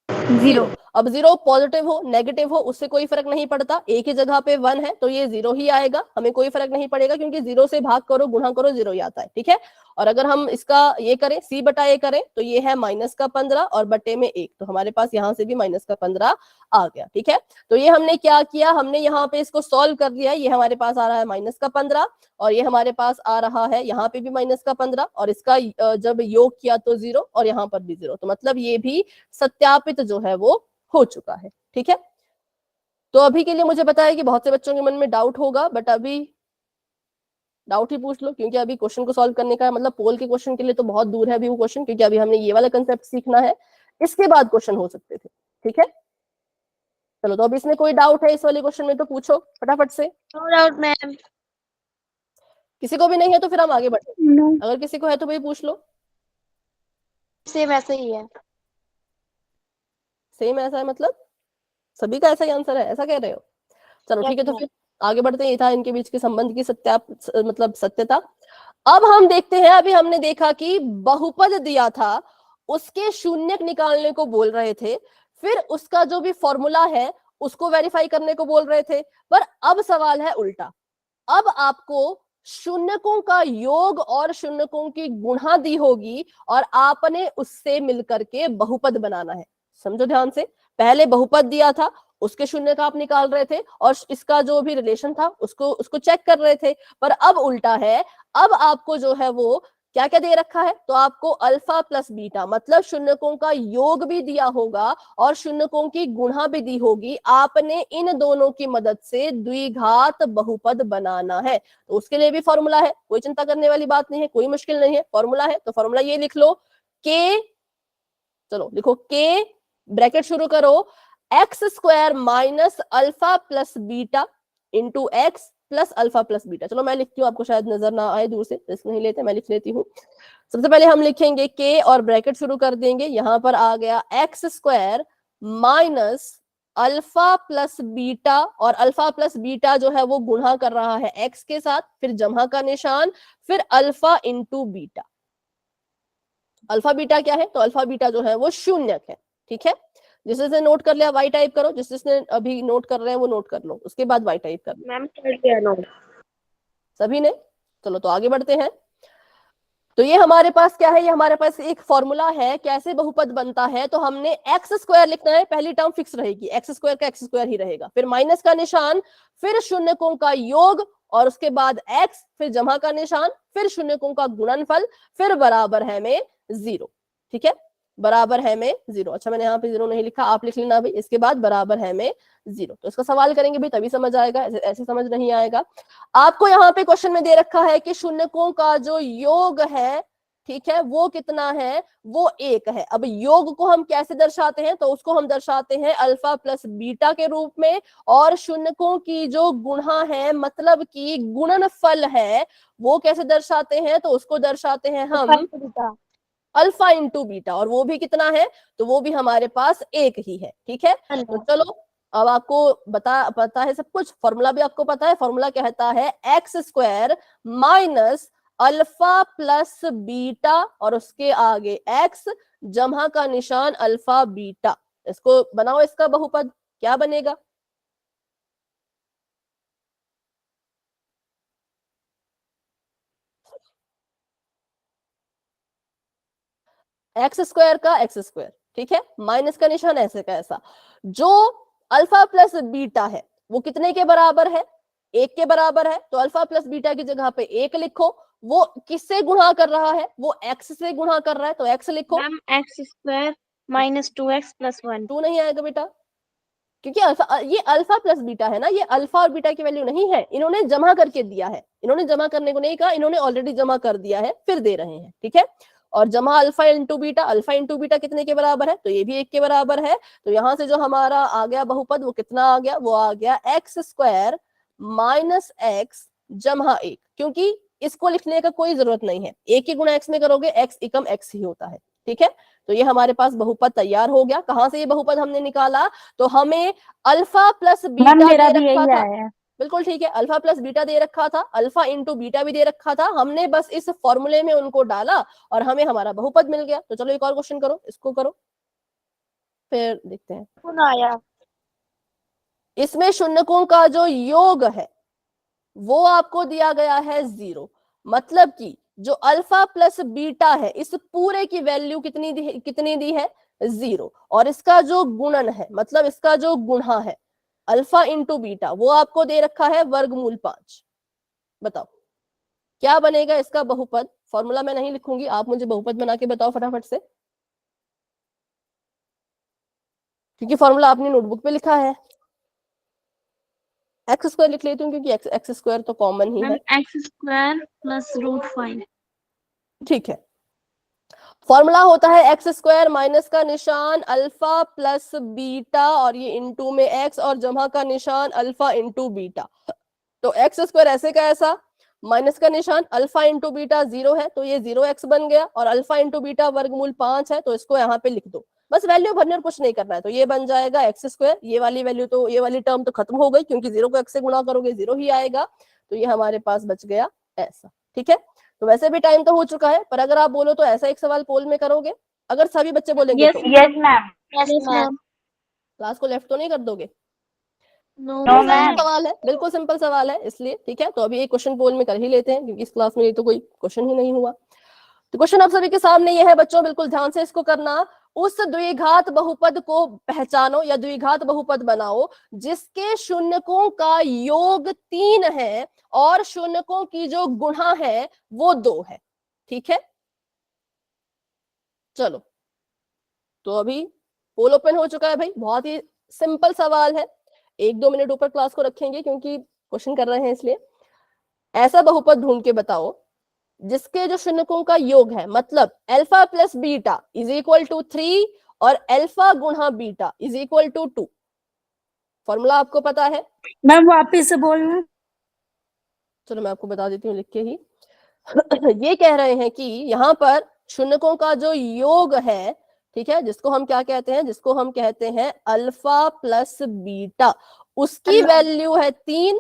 0। अब 0 पॉजिटिव हो नेगेटिव हो उससे कोई फर्क नहीं पड़ता, a की जगह पे 1 है तो ये 0 ही आएगा, हमें कोई फर्क नहीं पड़ेगा, क्योंकि 0 से भाग करो गुणा करो 0 ही आता है। ठीक है, और अगर हम इसका ये करें c/a करें तो ये है -15 और बटे में 1, तो हमारे पास यहाँ से भी -15 आ गया। ठीक है, तो ये हमने क्या किया, हमने यहाँ पे इसको सॉल्व कर लिया, ये हमारे पास आ रहा है -15 और ये हमारे पास आ रहा है यहाँ पे भी -15, और इसका जब योग किया तो 0 और यहाँ पर भी 0, तो मतलब ये भी सत्यापित जो है वो हो चुका है। ठीक है, तो अभी के लिए मुझे पता है कि बहुत से बच्चों के मन में डाउट होगा, बट अभी डाउट ही पूछ लो, क्योंकि अभी क्वेश्चन को सॉल्व करने का मतलब पोल के क्वेश्चन के लिए तो बहुत दूर है अभी वो क्वेश्चन, क्योंकि अभी हमने ये वाला कंसेप्ट सीखना है, इसके बाद क्वेश्चन हो सकते थे। ठीक है, चलो तो अभी इसमें कोई डाउट है इस वाले क्वेश्चन में तो पूछो फटाफट से। No doubt ma'am. किसी को भी नहीं है तो फिर हम आगे बढ़ते, अगर किसी को है तो भाई पूछ लो। सेम ऐसा ही है। सेम ऐसा है मतलब सभी का ऐसा ही आंसर है, ऐसा कह रहे हो? चलो ठीक है, तो फिर आगे बढ़ते हैं। ये था इनके बीच के संबंध की मतलब सत्यता। अब हम देखते हैं, अभी हमने देखा कि बहुपद दिया था उसके शून्यक निकालने को बोल रहे थे, फिर उसका जो भी फॉर्मूला है उसको वेरीफाई करने को बोल रहे थे, पर अब सवाल है उल्टा। अब आपको शून्यकों का योग और शून्यकों की गुणा दी होगी और आपने उससे मिलकर के बहुपद बनाना है। समझो ध्यान से, पहले बहुपद दिया था उसके शून्य का आप निकाल रहे थे और इसका जो भी रिलेशन था उसको चेक कर रहे थे, पर अब उल्टा है। अब आपको जो है वो क्या क्या दे रखा है, तो आपको अल्फा प्लस बीटा मतलब शून्यकों का योग भी दिया होगा और शून्यकों की गुणा भी दी होगी, आपने इन दोनों की मदद से द्विघात बहुपद बनाना है। तो उसके लिए भी फॉर्मूला है, कोई चिंता करने वाली बात नहीं है, कोई मुश्किल नहीं है, फॉर्मूला है। तो फॉर्मूला ये लिख लो, के, चलो लिखो के ब्रैकेट शुरू करो, x² - alpha plus beta into x plus alpha plus beta. चलो मैं लिखती हूँ, आपको शायद नजर ना आए दूर से, रिस्क नहीं लेते, मैं लिख लेती हूँ। सबसे पहले हम लिखेंगे के और ब्रैकेट शुरू कर देंगे। यहां पर आ गया x square minus alpha plus beta, और अल्फा प्लस बीटा जो है वो गुणा कर रहा है एक्स के साथ, फिर जमा का निशान, फिर alpha into beta. Alpha beta क्या है? तो अल्फा बीटा जो है वो शून्यक है। ठीक है, जिस जिसने नोट कर लिया वाई टाइप करो, जिस जिसने अभी नोट कर रहे हैं वो नोट कर लो, उसके बाद वाई टाइप कर लो। मैम कर दिया नोट। सभी ने? चलो तो आगे बढ़ते हैं। तो ये हमारे पास क्या है? ये हमारे पास एक फॉर्मूला है कैसे बहुपद बनता है। तो हमने एक्स स्क्वायर लिखना है, पहली टर्म फिक्स रहेगी, एक्स स्क्वायर का एक्स स्क्वायर ही रहेगा, फिर माइनस का निशान, फिर शून्यकों का योग, और उसके बाद एक्स, फिर जमा का निशान, फिर शून्यकों का गुणनफल, फिर बराबर है में 0। ठीक है, बराबर है में 0। अच्छा मैंने यहाँ पे 0 नहीं लिखा, आप लिख लेना भाई। इसके बाद बराबर है में 0। तो इसका सवाल करेंगे भाई तभी समझ आएगा, ऐसे समझ नहीं आएगा। आपको यहाँ पे क्वेश्चन में दे रखा है कि शून्यकों का जो योग है, ठीक है, वो कितना है? वो 1 है। अब योग को हम कैसे दर्शाते हैं? तो उसको हम दर्शाते हैं अल्फा प्लस बीटा के रूप में, और शून्यकों की जो गुणा है, मतलब कि गुणनफल है, वो कैसे दर्शाते हैं? तो उसको दर्शाते हैं हम अल्फा इंटू बीटा, और वो भी कितना है? तो वो भी हमारे पास 1 ही है। ठीक है, तो चलो अब आपको पता है सब कुछ, फॉर्मूला भी आपको पता है। फॉर्मूला कहता है X square minus alpha plus beta, और उसके आगे एक्स, जमा का निशान अल्फा बीटा। इसको बनाओ, इसका बहुपद क्या बनेगा? एक्स स्क्वायर का एक्स स्क्वायर, ठीक है, माइनस का निशान ऐसे का ऐसा। जो अल्फा प्लस बीटा है वो कितने के बराबर है? 1 के बराबर है। तो अल्फा प्लस बीटा की जगह पे 1 लिखो। वो किससे गुणा कर रहा है? वो एक्स से गुणा कर रहा है, तो एक्स लिखो। Ma'am x square minus 2x plus 1। 2 नहीं आएगा बेटा, क्योंकि अल्फा, ये अल्फा प्लस बीटा है ना, ये अल्फा और बीटा की वैल्यू नहीं है, इन्होंने जमा करके दिया है। इन्होंने जमा करने को नहीं कहा, इन्होंने ऑलरेडी जमा कर दिया है, फिर दे रहे हैं। ठीक है, और जमा alpha into beta, alpha into beta कितने के बराबर है? तो ये भी 1 के बराबर है। तो यहां से जो हमारा आ गया बहुपद, वो कितना आ गया? वो आ गया एक्स स्क्वायर माइनस एक्स जमा 1, क्योंकि इसको लिखने का कोई जरूरत नहीं है, 1 की गुणा एक्स में करोगे, एक्स एकम एक्स ही होता है। ठीक है, तो ये हमारे पास बहुपद तैयार हो गया। कहां से ये बहुपद हमने निकाला? तो हमें अल्फा प्लस बीटा दे रखा था। बिल्कुल ठीक है, अल्फा प्लस बीटा दे रखा था, अल्फा इंटू बीटा भी दे रखा था, हमने बस इस फॉर्मूले में उनको डाला और हमें हमारा बहुपद मिल गया। तो चलो एक और क्वेश्चन करो, इसको करो, फिर देखते हैं। कौन आया? इसमें शून्यकों का जो योग है वो आपको दिया गया है 0, मतलब कि जो अल्फा प्लस बीटा है इस पूरे की वैल्यू कितनी दी है? 0, और इसका जो गुणन है, मतलब इसका जो गुणा है अल्फा इंटू बीटा, वो आपको दे रखा है वर्गमूल 5। बताओ क्या बनेगा इसका बहुपद? फॉर्मूला मैं नहीं लिखूंगी, आप मुझे बहुपद बना के बताओ फटाफट से, क्योंकि फॉर्मूला आपने नोटबुक पे लिखा है। एक्स स्क्वायर लिख लेती हूँ क्योंकि एक्स स्क्वायर तो कॉमन ही है। X square plus root 5। ठीक है, फॉर्मूला होता है एक्स स्क्वायर माइनस का निशान अल्फा प्लस बीटा, और ये इंटू में एक्स, और जमा का निशान अल्फा इंटू बीटा। तो एक्स स्क्वायर ऐसे का ऐसा, माइनस का निशान, अल्फा इंटू बीटा 0 है, तो ये 0x बन गया, और अल्फा इंटू बीटा वर्गमूल 5 है, तो इसको यहाँ पे लिख दो, बस वैल्यू भरने और कुछ नहीं करना है। तो ये बन जाएगा एक्स स्क्वायर, ये वाली वैल्यू तो, ये वाली टर्म तो खत्म हो गई, क्योंकि 0 को x से गुणा करोगे 0 ही आएगा। तो ये हमारे पास बच गया ऐसा। ठीक है, तो वैसे भी टाइम तो हो चुका है, पर अगर आप बोलो तो ऐसा एक सवाल पोल में करोगे, अगर सभी बच्चे बोलेंगे तो यस मैम। क्लास को लेफ्ट तो नहीं कर दोगे? No ma'am. सवाल है, बिल्कुल सिंपल सवाल है, इसलिए ठीक है। तो अभी एक क्वेश्चन पोल में कर ही लेते हैं, क्योंकि इस क्लास में ये तो कोई क्वेश्चन ही नहीं हुआ। तो क्वेश्चन आप सभी के सामने ये है बच्चों, बिल्कुल ध्यान से इसको करना। उस द्विघात बहुपद को पहचानो या द्विघात बहुपद बनाओ जिसके शून्यकों का योग 3 है और शून्यकों की जो गुणा है वो 2 है। ठीक है, चलो तो अभी पोल ओपन हो चुका है भाई, बहुत ही सिंपल सवाल है, 1-2 मिनट ऊपर क्लास को रखेंगे क्योंकि क्वेश्चन कर रहे हैं इसलिए। ऐसा बहुपद ढूंढ के बताओ जिसके जो शून्यकों का योग है, मतलब alpha plus beta is equal to 3 और अल्फा गुणा beta is equal to 2। Formula आपको पता है? मैम वापिस से बोलना। चलो मैं आपको बता देती हूँ लिख के ही। ये कह रहे हैं कि यहाँ पर शून्यकों का जो योग है, ठीक है, जिसको हम क्या कहते हैं, जिसको हम कहते हैं अल्फा प्लस बीटा, उसकी वैल्यू है 3,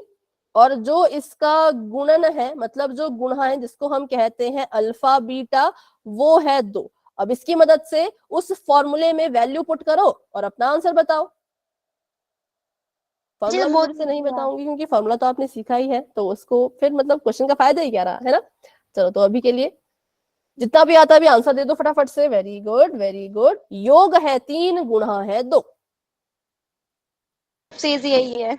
और जो इसका गुणन है, मतलब जो गुणा है जिसको हम कहते हैं अल्फा बीटा, वो है 2। अब इसकी मदद से उस फॉर्मूले में वैल्यू पुट करो और अपना आंसर बताओ। फॉर्मूला मैं फिर से नहीं बताऊंगी क्योंकि फॉर्मूला तो आपने सीखा ही है, तो उसको फिर मतलब क्वेश्चन का फायदा ही क्या रहा, है ना। चलो तो अभी के लिए जितना भी आता है अभी आंसर दे दो फटाफट से। Very good very good. योग है 3, गुणा है 2। सीधी यही है।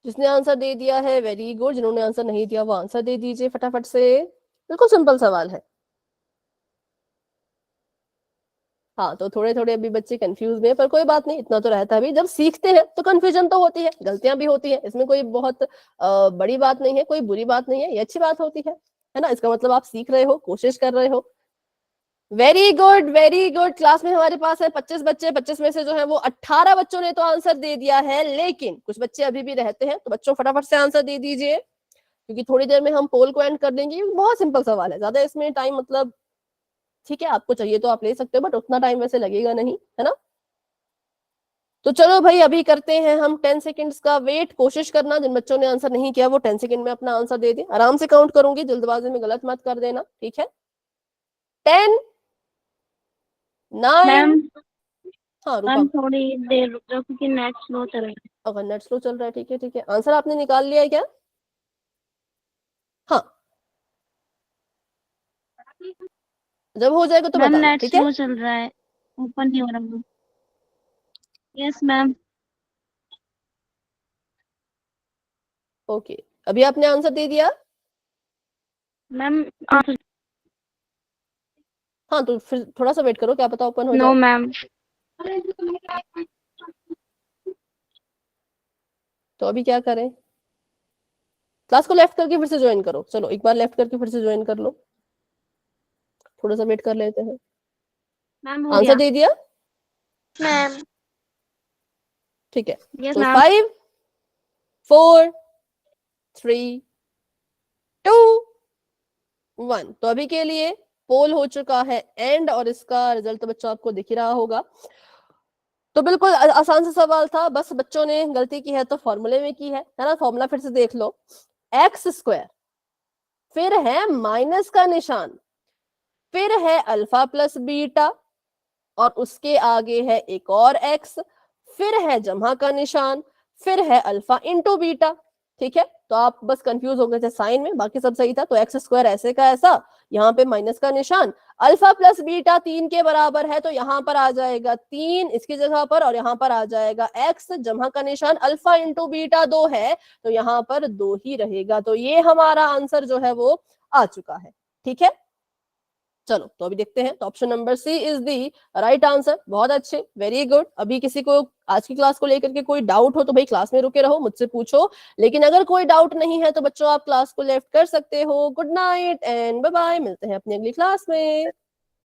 जिसने आंसर दे दिया है वेरी गुड, जिन्होंने आंसर नहीं दिया वो आंसर दे दीजिए फटाफट से। बिल्कुल सिंपल सवाल है। हाँ तो थोड़े थोड़े अभी बच्चे कंफ्यूज में, पर कोई बात नहीं, इतना तो रहता है भी, जब सीखते हैं तो कंफ्यूजन तो होती है, गलतियां भी होती है, इसमें कोई बहुत बड़ी बात नहीं है, कोई बुरी बात नहीं है, ये अच्छी बात होती है ना। इसका मतलब आप सीख रहे हो, कोशिश कर रहे हो। Very good very good. Class में हमारे पास है 25 बच्चे, 25 में से जो है वो 18 बच्चों ने तो आंसर दे दिया है, लेकिन कुछ बच्चे अभी भी रहते हैं, तो बच्चों फटाफट से आंसर दे दीजिए, क्योंकि थोड़ी देर में हम पोल को एंड कर देंगे। बहुत सिंपल सवाल है, ज्यादा इसमें टाइम मतलब ठीक है, आपको चाहिए तो आप ले सकते हो, बट उतना टाइम वैसे लगेगा नहीं, है ना। तो चलो भाई अभी करते हैं हम 10 सेकंड्स का वेट। कोशिश करना जिन बच्चों ने आंसर नहीं किया वो 10 सेकंड में अपना आंसर दे दें। आराम से काउंट करूंगी, जल्दबाजी में गलत मत कर देना, ठीक है। 10 9। मैम हाँ रूपा, मैम थोड़ी देर रुक जाओ क्योंकि नेट स्लो चल रहा है। अगर नेट स्लो चल रहा है, ठीक है ठीक है। आंसर आपने निकाल लिया है क्या? हाँ, जब हो जाएगा तो मैम बताना, नेट ठीक है। स्लो चल रहा है, ओपन नहीं हो रहा। Yes ma'am. ओके, अभी आपने आंसर दे दिया? मैम आंसर हाँ तो फिर थोड़ा सा वेट करो, क्या पता ओपन हो नो जाए। मैम। तो अभी क्या करें? क्लास को लेफ्ट करके फिर से ज्वाइन करो। चलो एक बार लेफ्ट करके फिर से ज्वाइन कर लो, थोड़ा सा वेट कर लेते हैं। मैम हो आंसर गया। दे दिया? मैम ठीक है, यस तो मैम। 5 4 3 2 1। तो अभी के लिए पोल हो चुका है एंड, और इसका रिजल्ट तो बच्चों आपको दिख ही रहा होगा। तो बिल्कुल आसान सा सवाल था, बस बच्चों ने गलती की है तो फॉर्मूले में की है ना। फॉर्मूला फिर से देख लो, एक्स स्क्वायर, फिर है माइनस का निशान, फिर है अल्फा प्लस बीटा, और उसके आगे है एक और एक्स, फिर है जमा का निशान, फिर है अल्फा इंटू बीटा। ठीक है, तो आप बस कंफ्यूज हो गए थे साइन में, बाकी सब सही था। तो एक्स स्क्वायर ऐसे का ऐसा, यहाँ पे माइनस का निशान, अल्फा प्लस बीटा 3 के बराबर है, तो यहाँ पर आ जाएगा 3 इसकी जगह पर, और यहाँ पर आ जाएगा एक्स, जमा का निशान अल्फा इंटू बीटा 2 है, तो यहाँ पर 2 ही रहेगा। तो ये हमारा आंसर जो है वो आ चुका है, ठीक है। चलो तो अभी देखते हैं, तो option number C is the right answer. बहुत अच्छे, वेरी गुड। अभी किसी को आज की क्लास को लेकर के कोई डाउट हो तो भाई क्लास में रुके रहो, मुझसे पूछो, लेकिन अगर कोई डाउट नहीं है तो बच्चों आप क्लास को लेफ्ट कर सकते हो। Good night and bye bye, मिलते हैं अपनी अगली क्लास में।